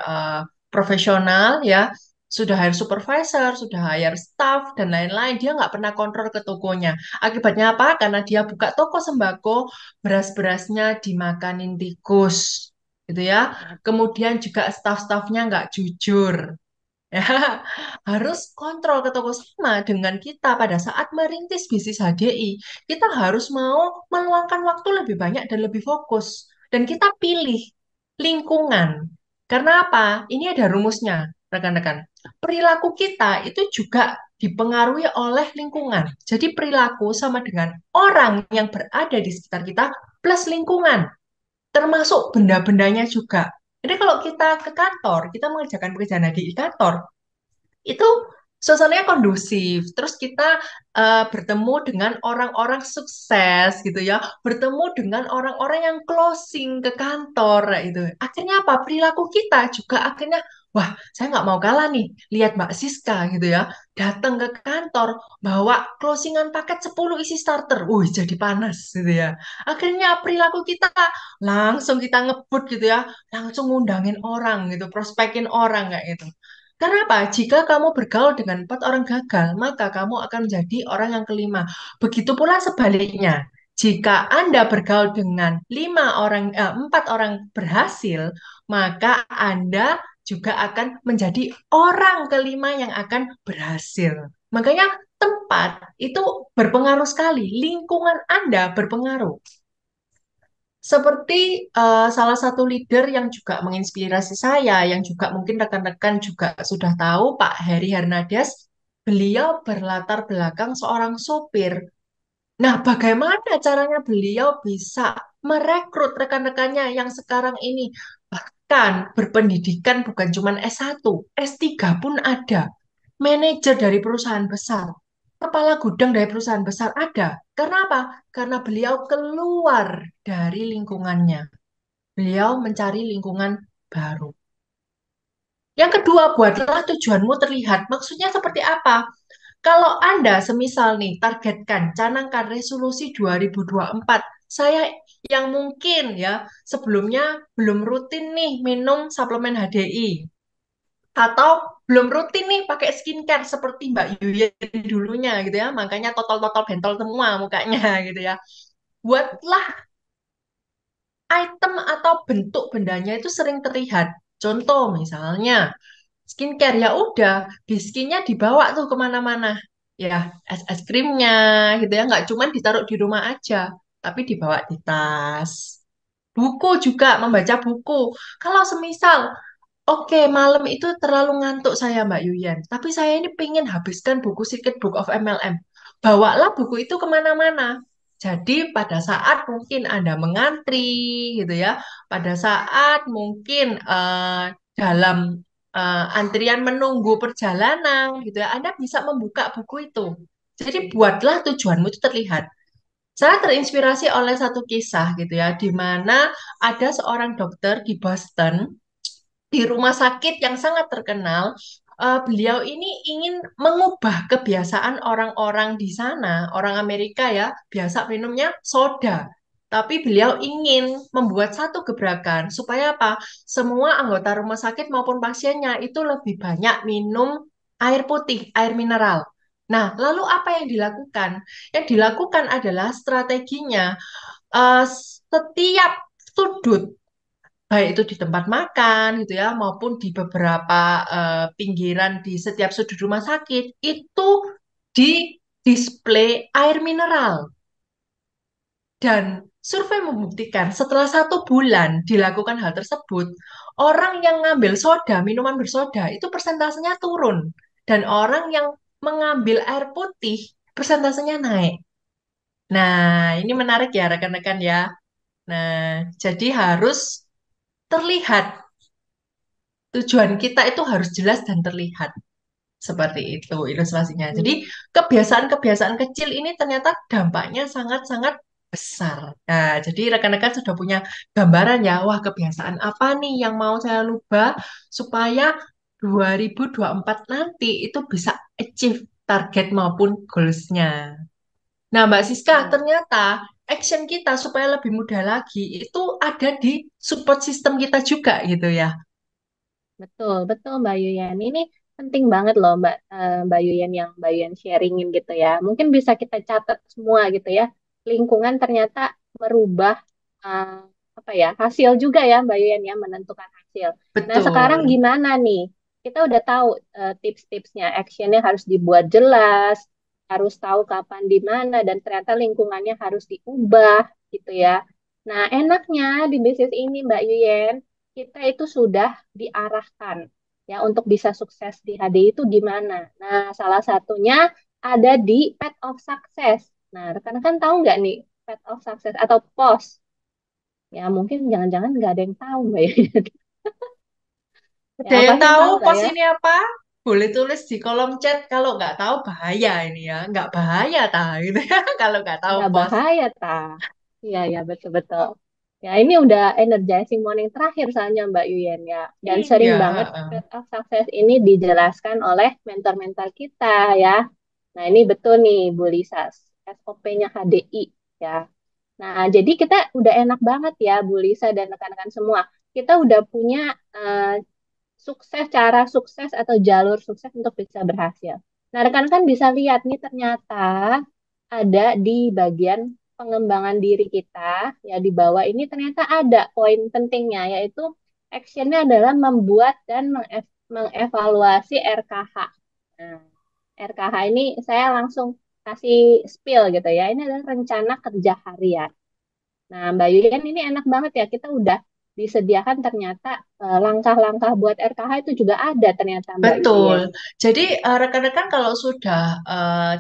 profesional ya, sudah hire supervisor, sudah hire staff, dan lain-lain. Dia nggak pernah kontrol ke tokonya. Akibatnya apa? Karena dia buka toko sembako, beras-berasnya dimakanin tikus. Gitu ya. Kemudian juga staff-staffnya nggak jujur. Ya, harus kontrol ke toko sama dengan kita pada saat merintis bisnis HDI. Kita harus mau meluangkan waktu lebih banyak dan lebih fokus. Dan kita pilih lingkungan. Karena apa? Ini ada rumusnya, rekan-rekan. Perilaku kita itu juga dipengaruhi oleh lingkungan. Jadi perilaku sama dengan orang yang berada di sekitar kita plus lingkungan, termasuk benda-bendanya juga. Jadi kalau kita ke kantor, kita mengerjakan pekerjaan di kantor, itu suasananya kondusif. Terus kita bertemu dengan orang-orang sukses gitu ya, bertemu dengan orang-orang yang closing ke kantor itu. Akhirnya apa? Perilaku kita juga akhirnya, wah, saya nggak mau kalah nih. Lihat Mbak Siska gitu ya, datang ke kantor bawa closingan paket 10 isi starter. Wih, jadi panas gitu ya. Akhirnya perilaku kita langsung kita ngebut gitu ya, langsung ngundangin orang gitu, prospekin orang kayak gitu. Karena apa? Jika kamu bergaul dengan 4 orang gagal, maka kamu akan menjadi orang yang kelima. Begitu pula sebaliknya. Jika Anda bergaul dengan 4 orang berhasil, maka Anda juga akan menjadi orang kelima yang akan berhasil. Makanya tempat itu berpengaruh sekali, lingkungan Anda berpengaruh. Seperti salah satu leader yang juga menginspirasi saya, yang juga mungkin rekan-rekan juga sudah tahu, Pak Heri Hernandez, beliau berlatar belakang seorang sopir. Nah, bagaimana caranya beliau bisa merekrut rekan-rekannya yang sekarang ini bahkan berpendidikan bukan cuma S1, S3 pun ada. Manajer dari perusahaan besar, kepala gudang dari perusahaan besar ada. Karena apa? Karena beliau keluar dari lingkungannya. Beliau mencari lingkungan baru. Yang kedua, buatlah tujuanmu terlihat. Maksudnya seperti apa? Kalau Anda semisal nih targetkan, canangkan resolusi 2024. Saya yang mungkin ya sebelumnya belum rutin nih minum suplemen HDI. atau belum rutin nih pakai skincare seperti Mbak Yuyen dulunya gitu ya, makanya totol-totol bentol semua mukanya gitu ya. Buatlah item atau bentuk bendanya itu sering terlihat. Contoh misalnya skincare, ya udah biskinnya dibawa tuh kemana-mana. Ya es krimnya gitu ya, nggak cuma ditaruh di rumah aja, tapi dibawa di tas. Buku juga, membaca buku. Kalau semisal oke, malam itu terlalu ngantuk saya Mbak Yuyan. Tapi saya ini pengen habiskan buku Secret Book of MLM. Bawalah buku itu kemana-mana. Jadi pada saat mungkin Anda mengantri gitu ya, pada saat mungkin dalam antrian menunggu perjalanan gitu ya, Anda bisa membuka buku itu. Jadi buatlah tujuanmu itu terlihat. Saya terinspirasi oleh satu kisah gitu ya, di mana ada seorang dokter di Boston di rumah sakit yang sangat terkenal. Beliau ini ingin mengubah kebiasaan orang-orang di sana, orang Amerika ya, biasa minumnya soda. Tapi beliau ingin membuat satu gebrakan supaya apa? Semua anggota rumah sakit maupun pasiennya itu lebih banyak minum air putih, air mineral. Nah, lalu apa yang dilakukan? Yang dilakukan adalah strateginya setiap sudut baik itu di tempat makan gitu ya maupun di beberapa pinggiran di setiap sudut rumah sakit itu di display air mineral. Dan survei membuktikan setelah 1 bulan dilakukan hal tersebut, orang yang ngambil soda, minuman bersoda itu persentasenya turun, dan orang yang mengambil air putih persentasenya naik. Nah, ini menarik ya rekan-rekan ya. Nah, jadi harus terlihat. Tujuan kita itu harus jelas dan terlihat. Seperti itu ilustrasinya. Jadi Hmm, kebiasaan-kebiasaan kecil ini ternyata dampaknya sangat-sangat besar. Nah, jadi rekan-rekan sudah punya gambaran ya, wah kebiasaan apa nih yang mau saya rubah supaya 2024 nanti itu bisa achieve target maupun goals-nya. Nah, Mbak Siska, hmm. ternyata action kita supaya lebih mudah lagi itu ada di support system kita juga gitu ya. Betul, betul Mbak Yuyan. Ini penting banget loh Mbak Yuyan yang Mbak Yuyan sharingin gitu ya. Mungkin bisa kita catat semua gitu ya. Lingkungan ternyata merubah eh, apa ya hasil juga ya Mbak Yuyan ya menentukan hasil. Nah sekarang Betul. gimana nih? Kita udah tahu tips-tipsnya, actionnya harus dibuat jelas, harus tahu kapan di mana dan ternyata lingkungannya harus diubah gitu ya. Nah enaknya di bisnis ini Mbak Yuyan kita itu sudah diarahkan ya untuk bisa sukses di HDI itu gimana. Nah, salah satunya ada di Path of Success. Nah, rekan-rekan tahu nggak nih Path of Success atau POS? Ya, mungkin jangan-jangan nggak ada yang tahu Mbak ya. Ada Ya, yang pasti tahu tahu lah pos ya. ini apa? Boleh tulis di kolom chat. Kalau nggak tahu bahaya ini ya. Nggak bahaya tah gitu ya. Kalau nggak tahu Nggak pos. bahaya, ta. Iya, ya, betul-betul. Ya, ini udah energizing morning terakhir soalnya Mbak Yuyen ya. Dan sering Iya. banget Heeh. Path of Success ini dijelaskan oleh mentor-mentor kita ya. Nah, ini betul nih Bu Lisa, SOP-nya HDI ya. Nah, jadi kita udah enak banget ya Bu Lisa dan rekan-rekan semua. Kita udah punya eh, cara sukses atau jalur sukses untuk bisa berhasil. Nah, rekan-rekan bisa lihat nih ternyata ada di bagian pengembangan diri kita ya di bawah ini ternyata ada poin pentingnya yaitu actionnya adalah membuat dan mengevaluasi RKH. Nah, RKH ini saya langsung kasih spill gitu ya. Ini adalah rencana kerja harian. Nah, Mbak Yulian ini enak banget ya. Kita udah disediakan ternyata langkah-langkah buat RKH itu juga ada ternyata Mbak Betul. Yulian. Jadi rekan-rekan kalau sudah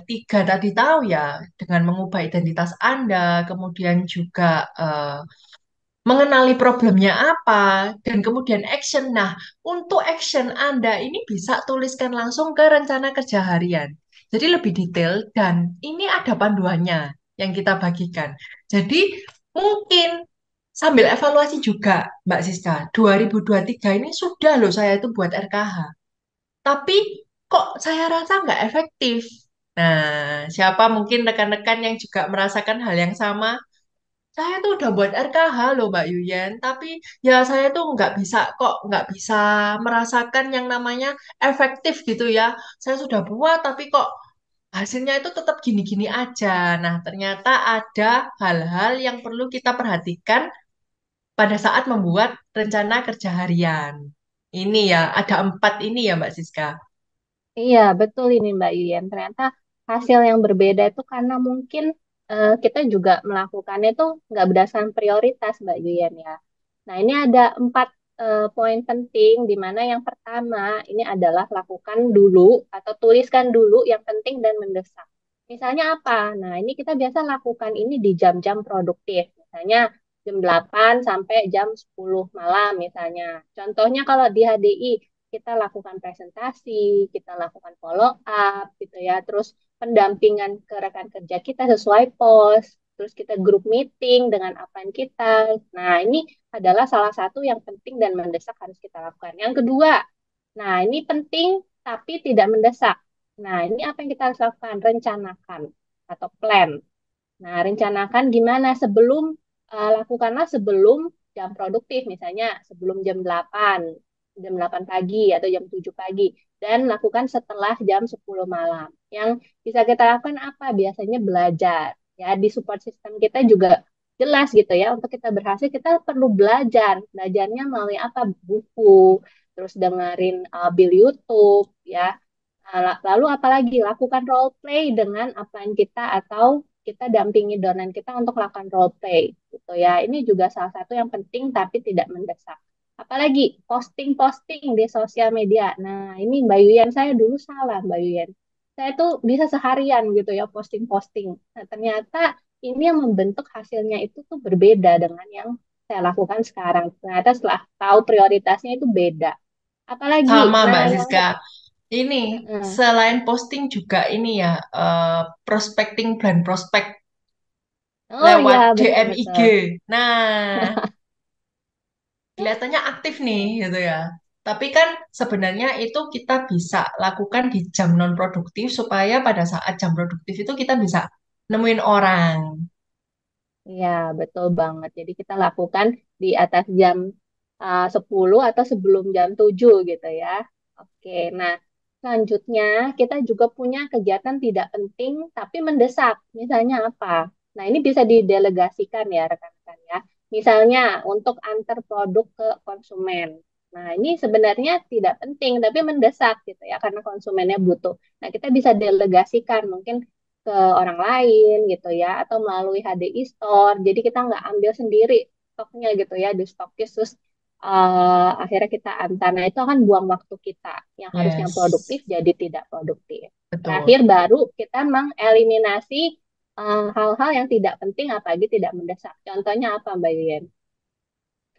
tiga tadi tahu ya, dengan mengubah identitas Anda, kemudian juga mengenali problemnya apa, dan kemudian action. Nah, untuk action Anda ini bisa tuliskan langsung ke rencana kerja harian. Jadi lebih detail dan ini ada panduannya yang kita bagikan. Jadi mungkin sambil evaluasi juga, Mbak Siska, 2023 ini sudah loh saya itu buat RKH. Tapi kok saya rasa nggak efektif. Nah, siapa mungkin rekan-rekan yang juga merasakan hal yang sama? Saya tuh udah buat RKH loh Mbak Yuyen, tapi ya saya tuh nggak bisa merasakan yang namanya efektif gitu ya. Saya sudah buat tapi kok hasilnya itu tetap gini-gini aja. Nah, ternyata ada hal-hal yang perlu kita perhatikan pada saat membuat rencana kerja harian. Ini ya, ada 4 ini ya Mbak Siska. Iya, betul ini Mbak Yuyen. Ternyata hasil yang berbeda itu karena mungkin kita juga melakukannya itu nggak berdasarkan prioritas Mbak Yuyen ya. Nah, ini ada 4 poin penting di mana yang pertama ini adalah lakukan dulu atau tuliskan dulu yang penting dan mendesak. Misalnya apa? Nah, ini kita biasa lakukan ini di jam-jam produktif. Misalnya jam 8 sampai jam 10 malam misalnya. Contohnya kalau di HDI kita lakukan presentasi, kita lakukan follow up gitu ya, terus pendampingan ke rekan kerja kita sesuai pos, terus kita grup meeting dengan upline kita. Nah, ini adalah salah satu yang penting dan mendesak harus kita lakukan. Yang kedua, nah ini penting tapi tidak mendesak. Nah, ini apa yang kita harus lakukan? Rencanakan atau plan. Nah, rencanakan gimana lakukanlah sebelum jam produktif, misalnya sebelum jam 8 pagi atau jam 7 pagi, dan lakukan setelah jam 10 malam. Yang bisa kita lakukan apa? Biasanya belajar. Ya, di support system kita juga jelas gitu ya, untuk kita berhasil kita perlu belajar. Belajarnya melalui apa? Buku, terus dengerin Bill YouTube, ya. Lalu apalagi lakukan role play dengan upline kita atau kita dampingi donan kita untuk lakukan role play gitu ya. Ini juga salah satu yang penting tapi tidak mendesak. Apalagi posting-posting di sosial media. Nah, ini Mbak Yuyen saya dulu salah Mbak Yuyen. Saya tuh bisa seharian gitu ya posting-posting. Nah, ternyata ini yang membentuk hasilnya itu tuh berbeda dengan yang saya lakukan sekarang. Ternyata setelah tahu prioritasnya itu beda. Apalagi, Sama nah Mbak yang Siska. Ini eh, selain posting juga ini ya, prospecting brand prospek oh lewat iya DM IG. betul-betul. Nah, kelihatannya aktif nih gitu ya. Tapi kan sebenarnya itu kita bisa lakukan di jam non produktif supaya pada saat jam produktif itu kita bisa nemuin orang. Iya, betul banget. Jadi kita lakukan di atas jam 10 atau sebelum jam 7 gitu ya. Oke, nah selanjutnya kita juga punya kegiatan tidak penting tapi mendesak. Misalnya apa? Nah, ini bisa didelegasikan ya rekan-rekan ya. Misalnya untuk antar produk ke konsumen. Nah, ini sebenarnya tidak penting tapi mendesak gitu ya karena konsumennya butuh. Nah, kita bisa delegasikan mungkin ke orang lain gitu ya atau melalui HDI Store. Jadi kita nggak ambil sendiri stoknya gitu ya di stokis terus akhirnya kita antar. Nah, itu akan buang waktu kita yang harusnya produktif Yes, jadi tidak produktif. betul. Terakhir baru kita mengeliminasi hal-hal yang tidak penting apalagi tidak mendesak. Contohnya apa Mbak Yuyen?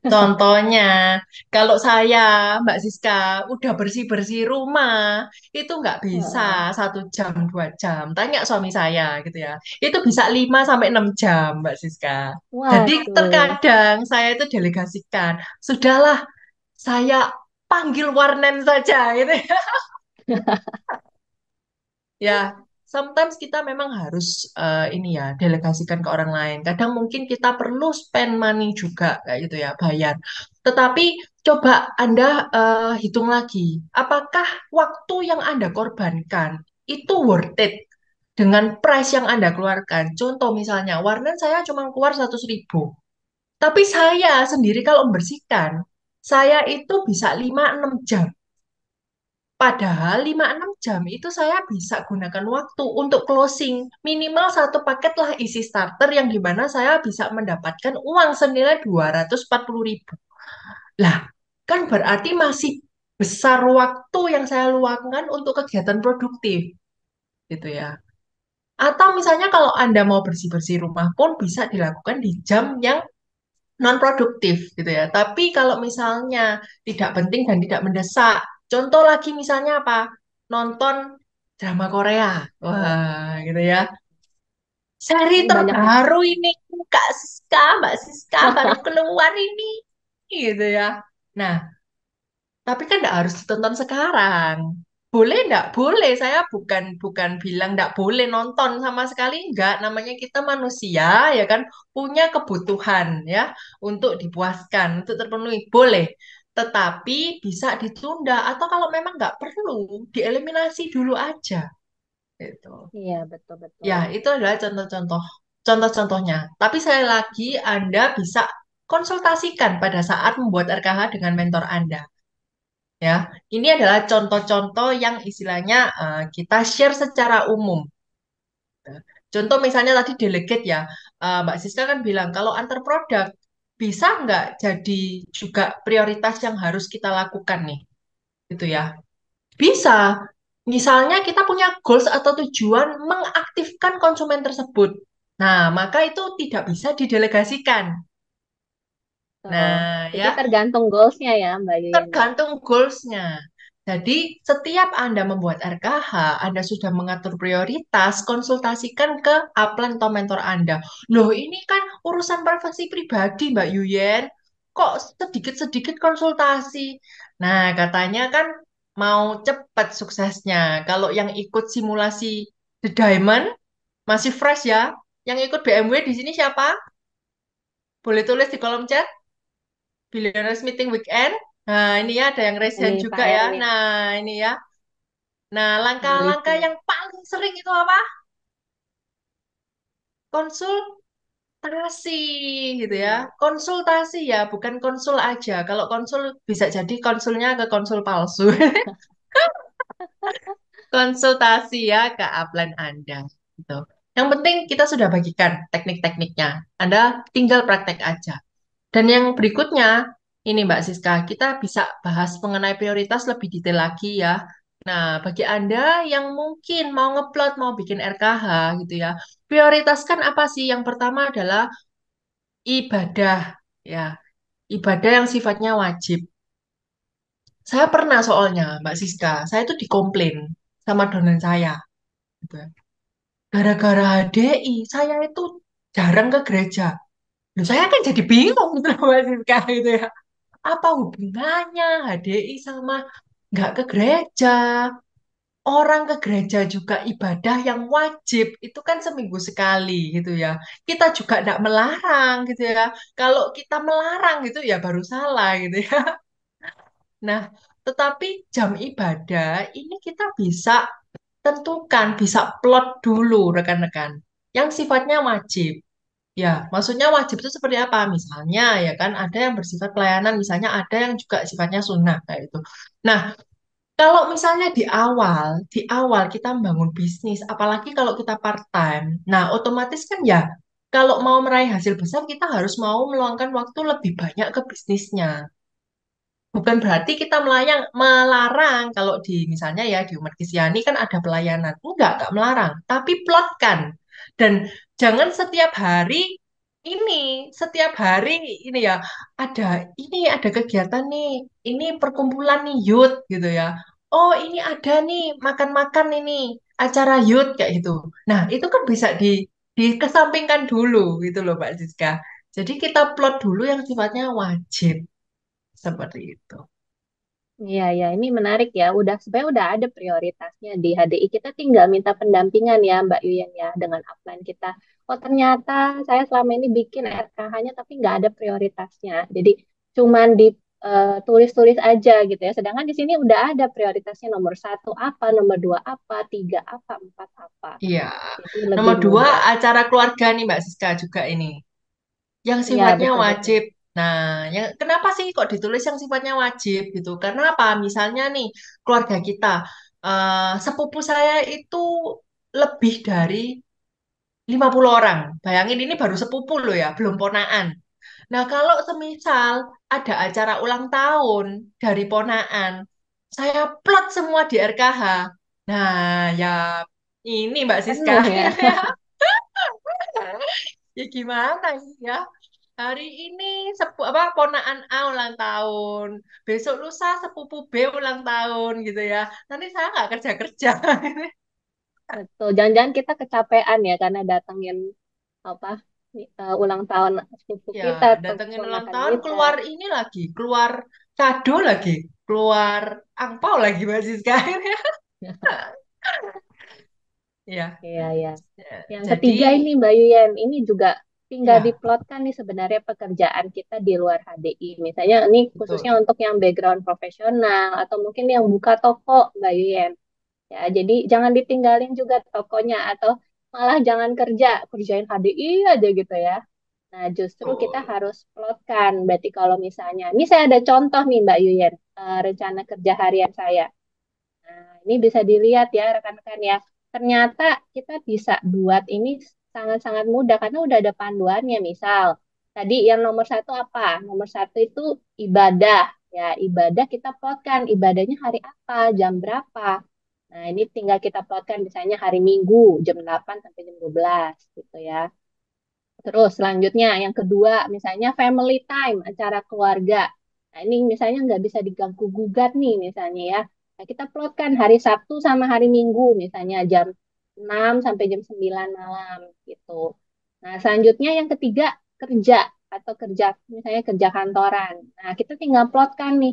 Contohnya, kalau saya, Mbak Siska, udah bersih-bersih rumah, itu nggak bisa Heeh. 1 jam, 2 jam. Tanya suami saya gitu ya. Itu bisa 5 sampai 6 jam, Mbak Siska. Jadi Waduh. terkadang saya itu delegasikan. Sudahlah, saya panggil warnen saja gitu ya. Ya, sometimes kita memang harus ini ya delegasikan ke orang lain. Kadang mungkin kita perlu spend money juga kayak gitu ya, bayar. Tetapi coba Anda hitung lagi, apakah waktu yang Anda korbankan itu worth it dengan price yang Anda keluarkan? Contoh misalnya, warna saya cuma keluar 100.000. Tapi saya sendiri kalau membersihkan, saya itu bisa 5-6 jam. Padahal 5-6 jam itu saya bisa gunakan waktu untuk closing. Minimal 1 paket lah isi starter yang dimana saya bisa mendapatkan uang senilai 240.000. Lah, kan berarti masih besar waktu yang saya luangkan untuk kegiatan produktif, gitu ya. Atau misalnya kalau Anda mau bersih-bersih rumah pun bisa dilakukan di jam yang non produktif gitu ya. Tapi kalau misalnya tidak penting dan tidak mendesak, contoh lagi misalnya apa? Nonton drama Korea. Wah, gitu ya. Seri Ini banyak ya. terbaru ini Kak Siska, Mbak Siska baru keluar ini. Gitu ya. Nah, tapi kan tidak harus ditonton sekarang. Boleh enggak? Boleh. Saya bukan bukan bilang enggak boleh nonton sama sekali enggak. Namanya kita manusia ya kan punya kebutuhan ya untuk dipuaskan, untuk terpenuhi. Boleh. Tetapi bisa ditunda atau kalau memang enggak perlu, dieliminasi dulu aja gitu. Iya, Ya, betul-betul. itu adalah contoh-contohnya. Tapi sekali lagi Anda bisa konsultasikan pada saat membuat RKH dengan mentor Anda. Ya, ini adalah contoh-contoh yang istilahnya kita share secara umum. Contoh misalnya tadi delegate ya, Mbak Siska kan bilang kalau antar produk bisa nggak jadi juga prioritas yang harus kita lakukan nih, gitu ya. Bisa. Misalnya kita punya goals atau tujuan mengaktifkan konsumen tersebut. Nah, maka itu tidak bisa didelegasikan. Betul. Nah, Jadi ya, tergantung goals-nya ya, Mbak Yuyen ya. tergantung goals-nya. Jadi, setiap Anda membuat RKH, Anda sudah mengatur prioritas, konsultasikan ke upline atau mentor Anda. Loh, ini kan urusan privasi pribadi, Mbak Yuyen. Kok sedikit-sedikit konsultasi? Nah, katanya kan mau cepat suksesnya. Kalau yang ikut simulasi The Diamond, masih fresh ya. Yang ikut BMW di sini siapa? Boleh tulis di kolom chat. Billionaires Meeting Weekend. Nah, ini ya ada yang raise Ini hand juga Pak ya. Erwin Nah, ini ya. Nah, langkah-langkah peneliti. yang paling sering itu apa? Konsultasi gitu ya. Hmm. Konsultasi ya, bukan konsul aja. Kalau konsul bisa jadi konsulnya ke konsul palsu. Konsultasi ya ke upline Anda. Gitu. Yang penting kita sudah bagikan teknik-tekniknya. Anda tinggal praktek aja. Dan yang berikutnya, ini Mbak Siska, kita bisa bahas mengenai prioritas lebih detail lagi ya. Nah, bagi Anda yang mungkin mau ngeplot, mau bikin RKH gitu ya, prioritaskan apa sih? Yang pertama adalah ibadah, ya. Ibadah yang sifatnya wajib. Saya pernah soalnya, Mbak Siska, saya tuh dikomplain sama donen saya. Gitu ya. Gara-gara HDI, saya itu jarang ke gereja. Loh, saya kan jadi bingung gitu loh, Mbak Siska, gitu ya. Apa hubungannya HDI sama nggak ke gereja? Orang ke gereja juga ibadah yang wajib, itu kan seminggu sekali gitu ya. Kita juga nggak melarang gitu ya. Kalau kita melarang gitu ya baru salah gitu ya. Nah, tetapi jam ibadah ini kita bisa tentukan, bisa plot dulu rekan-rekan. Yang sifatnya wajib. Ya, maksudnya wajib itu seperti apa? Misalnya ya kan ada yang bersifat pelayanan, misalnya ada yang juga sifatnya sunnah kayak itu. Nah, kalau misalnya di awal kita membangun bisnis, apalagi kalau kita part-time, nah otomatis kan ya kalau mau meraih hasil besar kita harus mau meluangkan waktu lebih banyak ke bisnisnya. Bukan berarti kita melarang kalau di misalnya ya di umat Kristiani kan ada pelayanan. Enggak melarang, tapi plotkan. Dan jangan setiap hari ini ya ada ada kegiatan nih, ini perkumpulan nih youth gitu ya. Oh, ini ada nih makan-makan ini acara youth kayak gitu. Nah, itu kan bisa dikesampingkan dulu gitu loh Mbak Siska. Jadi kita plot dulu yang sifatnya wajib seperti itu. Iya, ya, ini menarik ya. Sebenarnya udah ada prioritasnya di HDI. Kita tinggal minta pendampingan ya, Mbak Yuyen ya, dengan upline kita. Oh, ternyata saya selama ini bikin RKH-nya tapi nggak ada prioritasnya. Jadi cuman ditulis-tulis aja gitu ya. Sedangkan di sini udah ada prioritasnya nomor satu apa, nomor dua apa, tiga apa, empat apa. Iya. Jadi Nomor lebih dua, mudah. acara keluarga nih Mbak Siska juga ini. Yang Iya, sifatnya betul-betul. wajib. Nah, kenapa sih kok ditulis yang sifatnya wajib gitu? Karena apa? Misalnya nih, keluarga kita, sepupu saya itu lebih dari 50 orang. Bayangin ini baru sepupu loh ya, belum ponaan. Nah, kalau semisal ada acara ulang tahun dari ponaan, saya plot semua di RKH. Nah, ya ini Mbak Siska. Penuh ya. Ya gimana ini ya? Hari ini ponaan A ulang tahun, besok lusa sepupu B ulang tahun gitu ya. Nanti saya nggak kerja kerja. Betul. Jangan-jangan kita kecapean ya karena datengin apa ulang tahun sepupu Ya, kita atau datengin ulang keponakan tahun kita. keluar ini lagi, keluar kado lagi. keluar angpau lagi Mbak Siska. Ya, Iya, ya. Yang jadi ketiga ini Mbak Yuyen, ini juga tinggal ya diplotkan nih sebenarnya pekerjaan kita di luar HDI. Misalnya ini khususnya betul. untuk yang background profesional atau mungkin yang buka toko Mbak Yuyen. Ya, jadi jangan ditinggalin juga tokonya atau malah jangan kerjain HDI aja gitu ya. Nah, justru kita Betul. harus plotkan. Berarti kalau misalnya, ini saya ada contoh nih Mbak Yuyen, rencana kerja harian saya. Nah, ini bisa dilihat ya rekan-rekan ya. Ternyata kita bisa buat ini sangat-sangat mudah karena udah ada panduannya. Misal, tadi yang nomor satu apa? Nomor satu itu ibadah. Ya, ibadah kita plotkan. Ibadahnya hari apa, jam berapa. Nah, ini tinggal kita plotkan misalnya hari Minggu, jam 8 sampai jam 12 gitu ya. Terus selanjutnya yang kedua misalnya family time, acara keluarga. Nah ini misalnya nggak bisa diganggu gugat nih misalnya ya. Nah, kita plotkan hari Sabtu sama hari Minggu misalnya jam 6 sampai jam 9 malam gitu. Nah selanjutnya yang ketiga kerja atau kerja misalnya kerja kantoran. Nah kita tinggal plotkan nih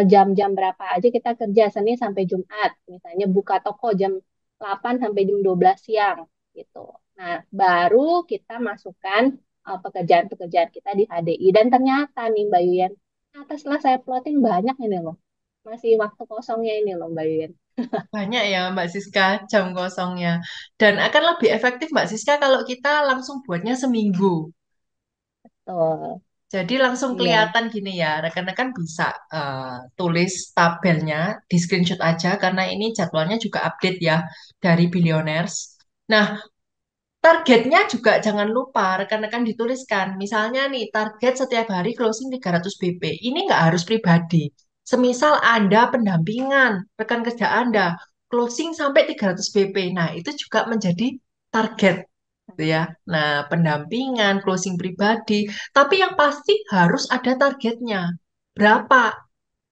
jam-jam berapa aja kita kerja Senin sampai Jumat. Misalnya buka toko jam 8 sampai jam 12 siang gitu. Nah, baru kita masukkan pekerjaan-pekerjaan kita di HDI. Dan ternyata nih Mbak Yuyen, ternyata setelah saya plotin banyak ini loh. Masih waktu kosongnya ini loh Mbak Yuyen. Banyak ya Mbak Siska jam kosongnya. Dan akan lebih efektif Mbak Siska kalau kita langsung buatnya seminggu. Betul. Jadi langsung Iya. kelihatan gini ya, rekan-rekan bisa tulis tabelnya, di screenshot aja karena ini jadwalnya juga update ya dari Billionaires. Nah, targetnya juga jangan lupa rekan-rekan dituliskan. Misalnya nih, target setiap hari closing 300 BP. Ini nggak harus pribadi. Semisal Anda pendampingan rekan kerja Anda, closing sampai 300 BP. Nah, itu juga menjadi target gitu ya. Nah, pendampingan, closing pribadi. Tapi yang pasti harus ada targetnya. Berapa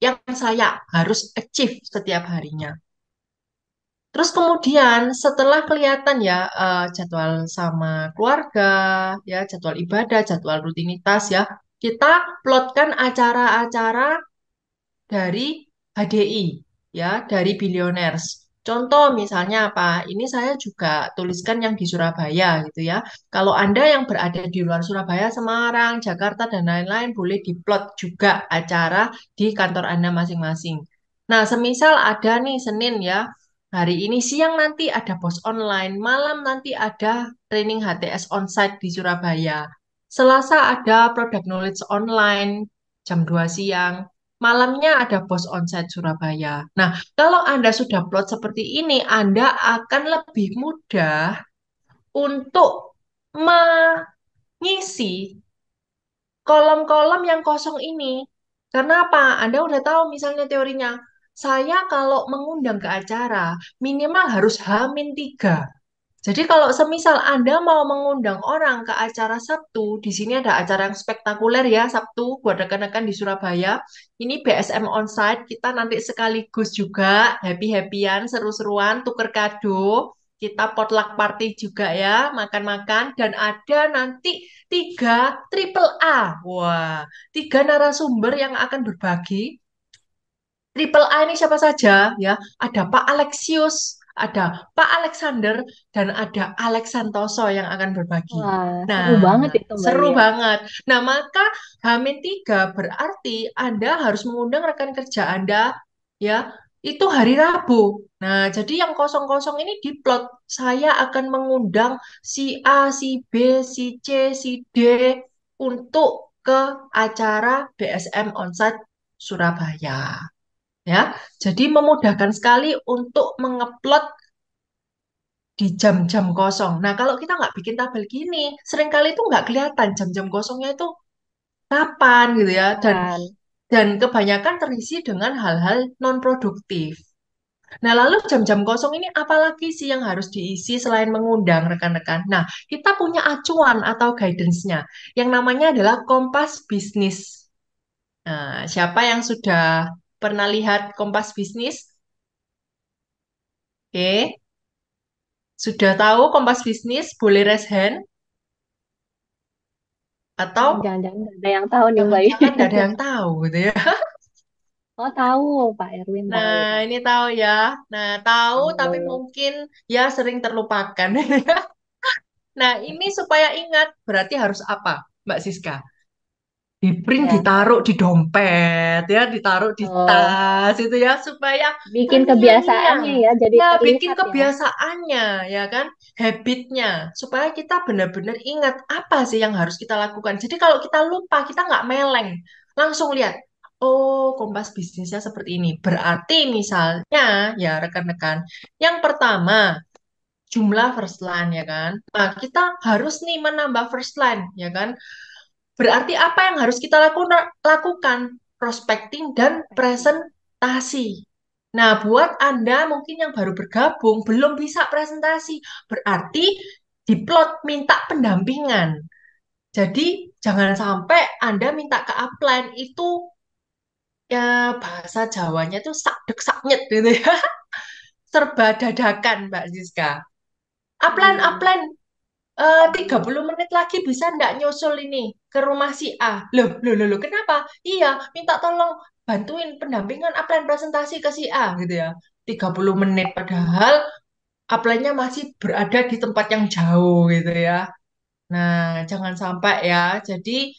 yang saya harus achieve setiap harinya. Terus kemudian setelah kelihatan ya jadwal sama keluarga, ya jadwal ibadah, jadwal rutinitas ya, kita plotkan acara-acara dari HDI ya, dari Billionaires. Contoh misalnya apa? Ini saya juga tuliskan yang di Surabaya gitu ya. Kalau Anda yang berada di luar Surabaya, Semarang, Jakarta dan lain-lain boleh diplot juga acara di kantor Anda masing-masing. Nah, semisal ada nih Senin ya. Hari ini siang nanti ada pos online, malam nanti ada training HTS onsite di Surabaya. Selasa ada product knowledge online jam 2 siang. Malamnya ada bos onsite Surabaya. Nah, kalau Anda sudah plot seperti ini, Anda akan lebih mudah untuk mengisi kolom-kolom yang kosong ini. Karena apa? Anda udah tahu misalnya teorinya. Saya kalau mengundang ke acara, minimal harus H-3. Jadi kalau semisal Anda mau mengundang orang ke acara Sabtu, di sini ada acara yang spektakuler ya Sabtu buat rekan-rekan di Surabaya. Ini BSM onsite, kita nanti sekaligus juga happy-happyan, seru-seruan, tuker kado. Kita potluck party juga ya, makan-makan. Dan ada nanti 3 triple A. Wah, 3 narasumber yang akan berbagi. Triple A ini siapa saja ya? Ada Pak Alexius, ada Pak Alexander, dan ada Alex Santoso yang akan berbagi. Wah, seru banget Nah, itu Mbak seru Yuyen. banget. Nah, maka H-3 berarti Anda harus mengundang rekan kerja Anda ya, itu hari Rabu. Nah, jadi yang kosong-kosong ini diplot. Saya akan mengundang si A, si B, si C, si D untuk ke acara BSM Onsite Surabaya. Ya, jadi memudahkan sekali untuk mengeplot di jam-jam kosong. Nah, kalau kita nggak bikin tabel gini, seringkali itu nggak kelihatan jam-jam kosongnya itu kapan gitu ya, Kapan? dan kebanyakan terisi dengan hal-hal non produktif. Nah, lalu jam-jam kosong ini apalagi sih yang harus diisi selain mengundang rekan-rekan? Nah, kita punya acuan atau guidance-nya yang namanya adalah Kompas Bisnis. Nah, siapa yang sudah pernah lihat Kompas Bisnis? Oke. Sudah tahu Kompas Bisnis? Boleh raise hand? Atau Jangan-jangan nggak ada yang tahu nih Mbak jangan-jangan Yuyen. nggak ada yang tahu gitu ya? Oh, tahu, Pak Erwin Nah, tahu, tahu. ini tahu ya. Nah, tahu tapi Tahu. mungkin ya sering terlupakan. Nah, ini supaya ingat berarti harus apa, Mbak Siska? Di print, Ya, ditaruh di dompet ya, ditaruh di betul. tas itu ya supaya Bikin kebiasaannya terngiang-ngiang. ya, jadi Ya, bikin terlihat ya. kebiasaannya ya kan, habitnya supaya kita benar-benar ingat apa sih yang harus kita lakukan. Jadi kalau kita lupa, kita nggak meleng, langsung lihat. Oh, kompas bisnisnya seperti ini. Berarti misalnya ya rekan-rekan, yang pertama jumlah first line ya kan. Nah, kita harus nih menambah first line ya kan. Berarti apa yang harus kita lakukan? Prospecting dan Prospecting. presentasi. Nah, buat Anda mungkin yang baru bergabung, belum bisa presentasi, berarti diplot minta pendampingan. Jadi, jangan sampai Anda minta ke upline itu ya bahasa Jawanya tuh sakdek saknyet gitu ya. Serba dadakan, Mbak Ziska. Upline, Hmm. upline, 30 menit lagi bisa ndak nyusul ini ke rumah si A? Loh, kenapa? Iya, minta tolong bantuin pendampingan upline presentasi ke si A gitu ya. 30 menit padahal upline-nya masih berada di tempat yang jauh gitu ya. Nah, jangan sampai ya. Jadi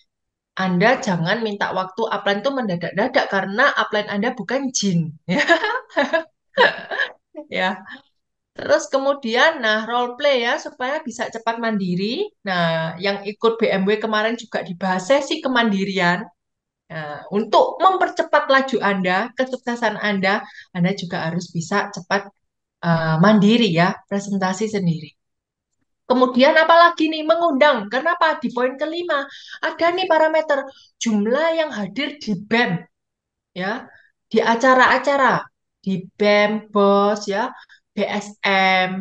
Anda jangan minta waktu upline itu mendadak-dadak karena upline Anda bukan jin ya. Terus kemudian, nah role play ya supaya bisa cepat mandiri. Nah, yang ikut BMW kemarin juga dibahas sesi kemandirian. Nah, untuk mempercepat laju Anda, kesuksesan Anda juga harus bisa cepat mandiri ya, presentasi sendiri. Kemudian apalagi nih mengundang. Kenapa? Di poin kelima ada nih parameter jumlah yang hadir di BEM ya, di acara-acara di BEM, BOS ya, BSM.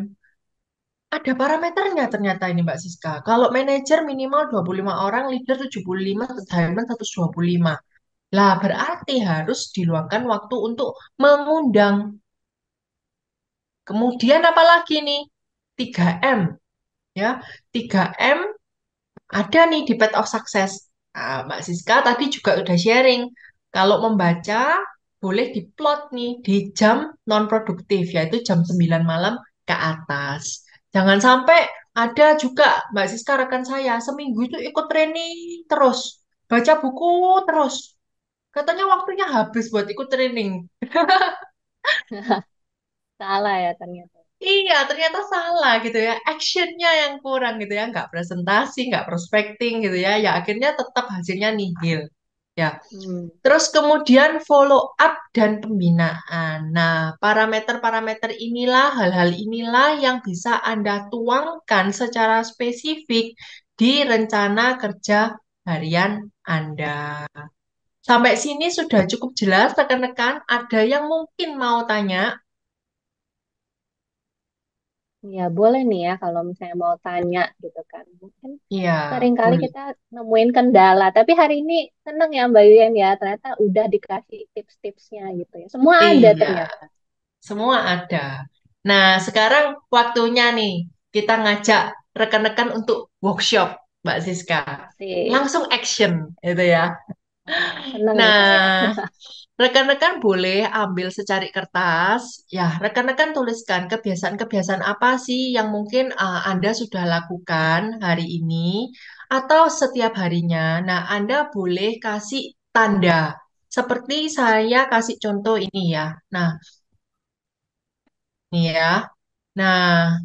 Ada parameternya ternyata ini Mbak Siska. Kalau manajer minimal 25 orang, leader 75, diamond 125. Lah berarti harus diluangkan waktu untuk mengundang. Kemudian apalagi nih? 3M ya. 3M ada nih di Path of Success. Nah, Mbak Siska tadi juga udah sharing. Kalau membaca boleh diplot nih di jam non produktif, yaitu jam 9 malam ke atas. Jangan sampai ada juga Mbak Siska rekan saya seminggu itu ikut training terus, baca buku terus. Katanya waktunya habis buat ikut training. Salah ya ternyata. Iya, ternyata salah gitu ya. Actionnya yang kurang gitu ya. Nggak presentasi, nggak prospecting gitu ya. Ya akhirnya tetap hasilnya nihil. Ya. Hmm. Terus kemudian follow up dan pembinaan. Nah, parameter-parameter inilah, hal-hal inilah yang bisa Anda tuangkan secara spesifik di rencana kerja harian Anda. Sampai sini sudah cukup jelas, rekan-rekan. Ada yang mungkin mau tanya? Ya, boleh nih ya kalau misalnya mau tanya gitu kan. Mungkin Iya, seringkali boleh. kita nemuin kendala, tapi hari ini seneng ya Mbak Yuyen ya, ternyata udah dikasih tips-tipsnya gitu ya. Semua ada Iya. ternyata. Semua ada. Nah, sekarang waktunya nih kita ngajak rekan-rekan untuk workshop, Mbak Siska. Asik. Langsung action, gitu ya. Wah, seneng nih saya. Nah, rekan-rekan boleh ambil secari kertas. Ya, rekan-rekan tuliskan kebiasaan-kebiasaan apa sih yang mungkin Anda sudah lakukan hari ini atau setiap harinya. Nah, Anda boleh kasih tanda. Seperti saya kasih contoh ini ya. Nah, nih ya. Nah,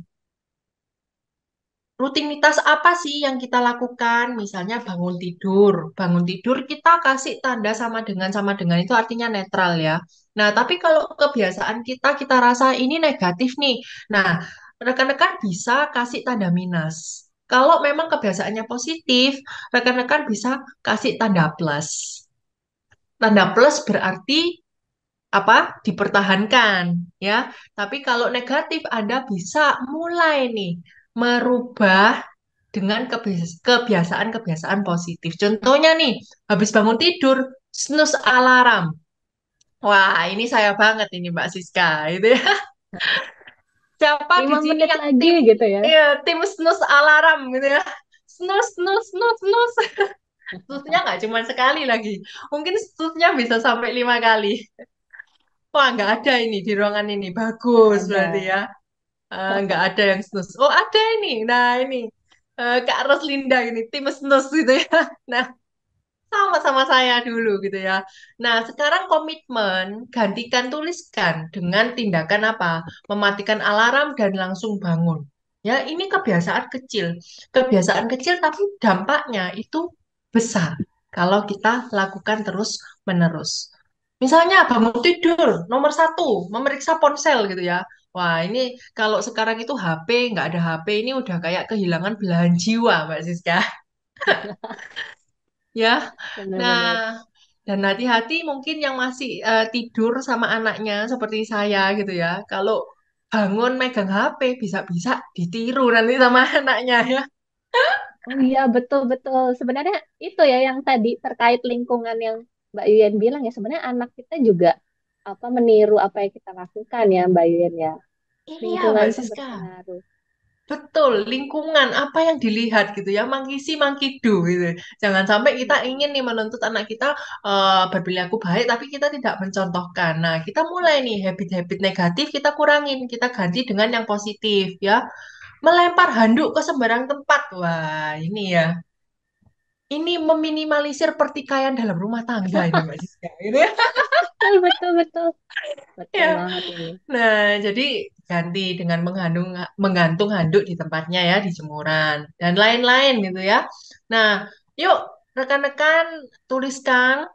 rutinitas apa sih yang kita lakukan? Misalnya bangun tidur. Bangun tidur kita kasih tanda sama dengan itu artinya netral ya. Nah, tapi kalau kebiasaan kita rasa ini negatif nih. Nah, rekan-rekan bisa kasih tanda minus. Kalau memang kebiasaannya positif, rekan-rekan bisa kasih tanda plus. Tanda plus berarti apa? Dipertahankan ya. Tapi kalau negatif Anda bisa mulai nih merubah dengan kebiasaan-kebiasaan positif. Contohnya nih, habis bangun tidur, snooze alarm. Wah, ini saya banget ini Mbak Siska, itu ya. Siapa di Lima sini menit yang lagi tim gitu ya. tim snooze alarm gitu ya? Snooze, snooze, snooze, snooze. Susnya nggak cuma sekali lagi. Mungkin susnya bisa sampai 5 kali. Wah, nggak ada ini di ruangan ini. Nggak Bagus ada. berarti ya. Nggak ada yang snus. Oh, ada ini. Nah, ini. Kak Roslinda ini, tim snus gitu ya. Nah, sama-sama saya dulu gitu ya. Nah, sekarang komitmen, gantikan tuliskan dengan tindakan apa? Mematikan alarm dan langsung bangun. Ya, ini kebiasaan kecil. Kebiasaan kecil tapi dampaknya itu besar kalau kita lakukan terus-menerus. Misalnya bangun tidur, nomor satu, memeriksa ponsel gitu ya. Wah, ini kalau sekarang itu HP, nggak ada HP, ini udah kayak kehilangan belahan jiwa, Mbak Siska. Ya, nah, Benar-benar. dan hati-hati mungkin yang masih tidur sama anaknya seperti saya gitu ya. Kalau bangun megang HP bisa-bisa ditiru nanti sama anaknya ya. Oh iya, betul-betul. Sebenarnya itu ya yang tadi terkait lingkungan yang Mbak Yuyen bilang ya. Sebenarnya anak kita juga apa meniru apa yang kita lakukan ya Mbak Yuyen ya. Iya, Lingkungan Mbak tuh Siska. berpengaruh. Betul, lingkungan apa yang dilihat gitu ya, mangkisi mangkidu gitu. Jangan sampai kita ingin Mm-mm. nih menuntut anak kita berperilaku baik, tapi kita tidak mencontohkan. Nah, kita mulai nih habit-habit negatif kita kurangin, kita ganti dengan yang positif ya. Melempar handuk ke sembarang tempat. Wah, ini ya. Ini meminimalisir pertikaian dalam rumah tangga ini Mbak Siska. Gitu ya. Betul, betul, betul. Betul Ya. banget ini. Nah, jadi ganti dengan menggantung handuk di tempatnya ya, di jemuran dan lain-lain gitu ya. Nah, yuk rekan-rekan tuliskan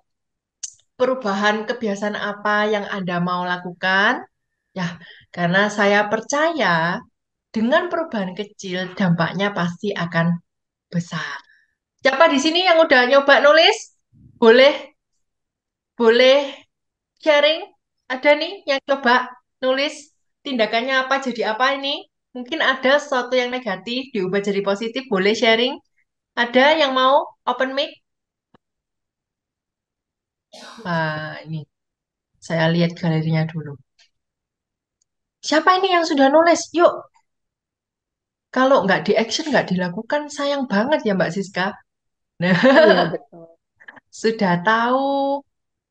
perubahan kebiasaan apa yang Anda mau lakukan. Ya, karena saya percaya dengan perubahan kecil dampaknya pasti akan besar. Siapa di sini yang udah nyoba nulis? Boleh, boleh sharing? Ada nih yang coba nulis tindakannya apa jadi apa ini? Mungkin ada sesuatu yang negatif diubah jadi positif, boleh sharing? Ada yang mau open mic? Wah, ini saya lihat galerinya dulu. Siapa ini yang sudah nulis? Yuk, kalau nggak di action, nggak dilakukan, sayang banget ya Mbak Siska. Nah, Iya, betul. sudah tahu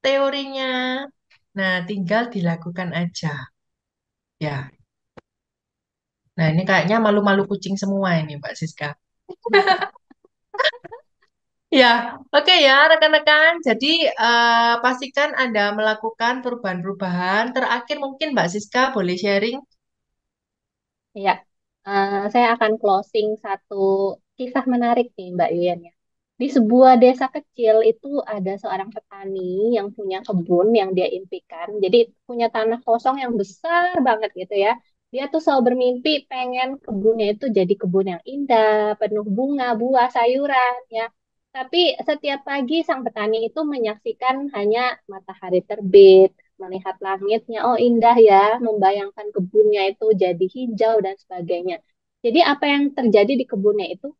teorinya. Nah, tinggal dilakukan aja. Ya, nah ini kayaknya malu-malu kucing semua ini Mbak Siska. Ya, oke ya rekan-rekan. Jadi pastikan Anda melakukan perubahan-perubahan. Terakhir mungkin Mbak Siska boleh sharing. Ya, saya akan closing satu kisah menarik nih Mbak Yuyen ya. Di sebuah desa kecil itu ada seorang petani yang punya kebun yang dia impikan. Jadi punya tanah kosong yang besar banget gitu ya. Dia tuh selalu bermimpi pengen kebunnya itu jadi kebun yang indah, penuh bunga, buah, sayuran ya. Tapi setiap pagi sang petani itu menyaksikan hanya matahari terbit, melihat langitnya, oh indah ya, membayangkan kebunnya itu jadi hijau dan sebagainya. Jadi apa yang terjadi di kebunnya itu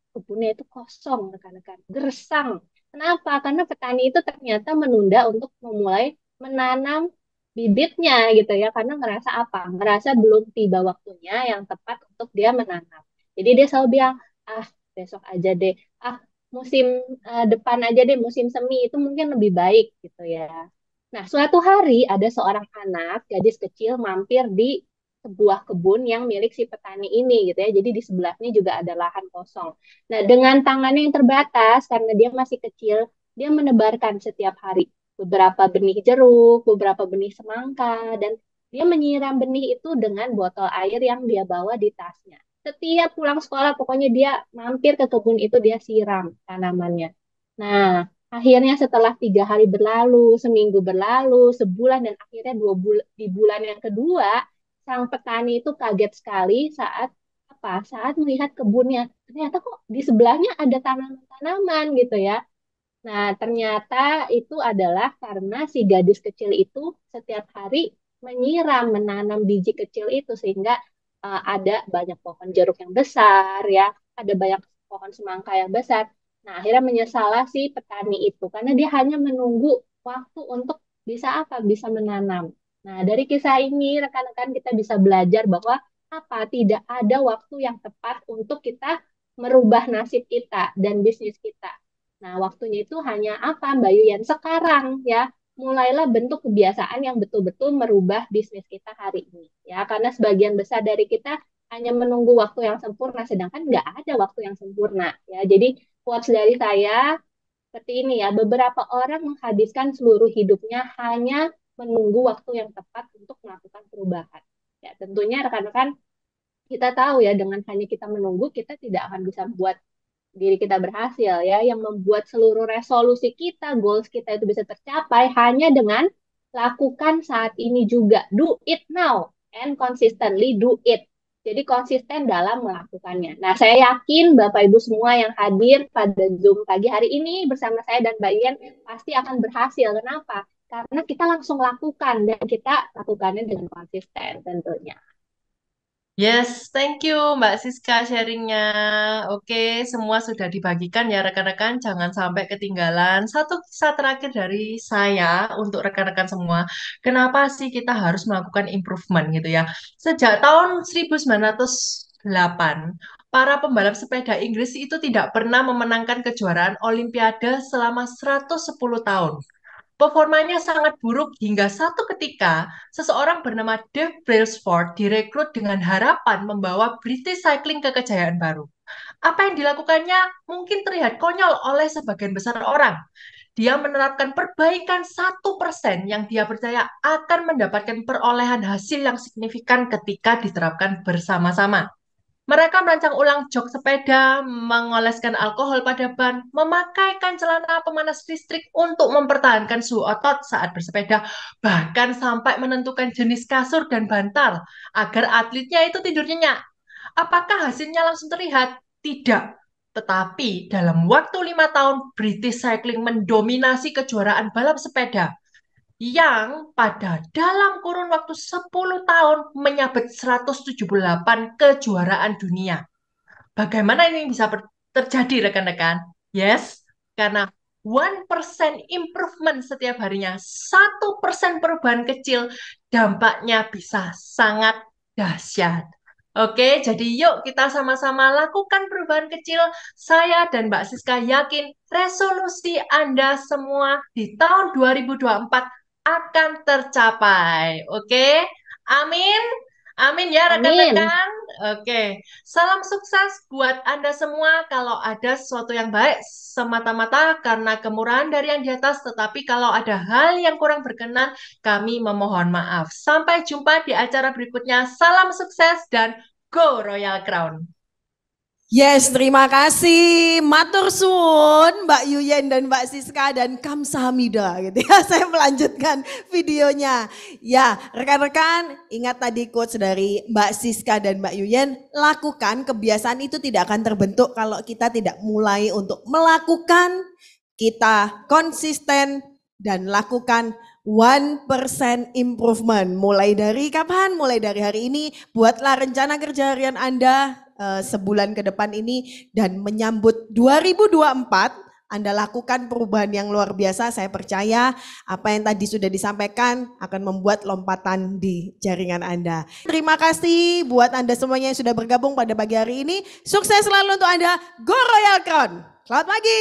kosong, rekan-rekan, gersang. Kenapa? Karena petani itu ternyata menunda untuk memulai menanam bibitnya gitu ya, karena ngerasa apa? Ngerasa belum tiba waktunya yang tepat untuk dia menanam. Jadi dia selalu bilang, ah besok aja deh, ah musim depan aja deh, musim semi itu mungkin lebih baik gitu ya. Nah, suatu hari ada seorang anak, gadis kecil, mampir di sebuah kebun yang milik si petani ini gitu ya. Jadi di sebelahnya juga ada lahan kosong. Nah, dengan tangannya yang terbatas karena dia masih kecil, dia menebarkan setiap hari beberapa benih jeruk, beberapa benih semangka, dan dia menyiram benih itu dengan botol air yang dia bawa di tasnya. Setiap pulang sekolah, pokoknya dia mampir ke kebun itu, dia siram tanamannya. Nah, akhirnya setelah 3 hari berlalu, seminggu berlalu, sebulan, dan akhirnya di bulan yang kedua, sang petani itu kaget sekali saat melihat kebunnya. Ternyata kok di sebelahnya ada tanaman-tanaman gitu ya. Nah, ternyata itu adalah karena si gadis kecil itu setiap hari menyiram, menanam biji kecil itu sehingga ada banyak pohon jeruk yang besar ya, ada banyak pohon semangka yang besar. Nah, akhirnya menyesalah si petani itu karena dia hanya menunggu waktu untuk bisa apa? Bisa menanam. Nah, dari kisah ini rekan-rekan kita bisa belajar bahwa apa? Tidak ada waktu yang tepat untuk kita merubah nasib kita dan bisnis kita. Nah, waktunya itu hanya apa, Mbak Yuyan? Sekarang ya, mulailah bentuk kebiasaan yang betul-betul merubah bisnis kita hari ini. Ya, karena sebagian besar dari kita hanya menunggu waktu yang sempurna, sedangkan nggak ada waktu yang sempurna. Ya, jadi quotes dari saya seperti ini ya, beberapa orang menghabiskan seluruh hidupnya hanya menunggu waktu yang tepat untuk melakukan perubahan. Ya, tentunya rekan-rekan kita tahu ya, dengan hanya kita menunggu, kita tidak akan bisa membuat diri kita berhasil ya. Yang membuat seluruh resolusi kita, goals kita itu bisa tercapai hanya dengan lakukan saat ini juga. Do it now and consistently do it. Jadi konsisten dalam melakukannya. Nah, saya yakin Bapak Ibu semua yang hadir pada Zoom pagi hari ini bersama saya dan Mbak Ian pasti akan berhasil. Kenapa? Karena kita langsung lakukan dan kita lakukannya dengan konsisten tentunya. Yes, thank you Mbak Siska sharingnya. Oke, semua sudah dibagikan ya rekan-rekan, jangan sampai ketinggalan. Satu kisah terakhir dari saya untuk rekan-rekan semua. Kenapa sih kita harus melakukan improvement gitu ya? Sejak tahun 1908, para pembalap sepeda Inggris itu tidak pernah memenangkan kejuaraan Olimpiade selama 110 tahun. Performanya sangat buruk hingga satu ketika seseorang bernama Dave Brailsford direkrut dengan harapan membawa British Cycling ke kejayaan baru. Apa yang dilakukannya mungkin terlihat konyol oleh sebagian besar orang. Dia menerapkan perbaikan 1% yang dia percaya akan mendapatkan perolehan hasil yang signifikan ketika diterapkan bersama-sama. Mereka merancang ulang jok sepeda, mengoleskan alkohol pada ban, memakaikan celana pemanas listrik untuk mempertahankan suhu otot saat bersepeda, bahkan sampai menentukan jenis kasur dan bantal agar atletnya itu tidur nyenyak. Apakah hasilnya langsung terlihat? Tidak. Tetapi dalam waktu 5 tahun, British Cycling mendominasi kejuaraan balap sepeda yang pada dalam kurun waktu 10 tahun menyabet 178 kejuaraan dunia. Bagaimana ini bisa terjadi rekan-rekan? Yes, karena 1% improvement setiap harinya, 1% perubahan kecil, dampaknya bisa sangat dahsyat. Oke, jadi yuk kita sama-sama lakukan perubahan kecil. Saya dan Mbak Siska yakin resolusi Anda semua di tahun 2024 akan tercapai. Oke, amin. Amin ya Amin. rekan-rekan. Oke, salam sukses buat Anda semua. Kalau ada sesuatu yang baik, semata-mata karena kemurahan dari yang di atas. Tetapi kalau ada hal yang kurang berkenan, kami memohon maaf. Sampai jumpa di acara berikutnya. Salam sukses dan go Royal Crown. Yes, terima kasih. Matur suwun Mbak Yuyen dan Mbak Siska dan Kamsahamnida gitu ya. Saya melanjutkan videonya. Ya, rekan-rekan ingat tadi quotes dari Mbak Siska dan Mbak Yuyen. Lakukan, kebiasaan itu tidak akan terbentuk kalau kita tidak mulai untuk melakukan. Kita konsisten dan lakukan 1% improvement. Mulai dari kapan? Mulai dari hari ini. Buatlah rencana kerja harian Anda sebulan ke depan ini dan menyambut 2024. Anda lakukan perubahan yang luar biasa. Saya percaya apa yang tadi sudah disampaikan akan membuat lompatan di jaringan Anda. Terima kasih buat Anda semuanya yang sudah bergabung pada pagi hari ini. Sukses selalu untuk Anda. Go Royal Crown. Selamat pagi.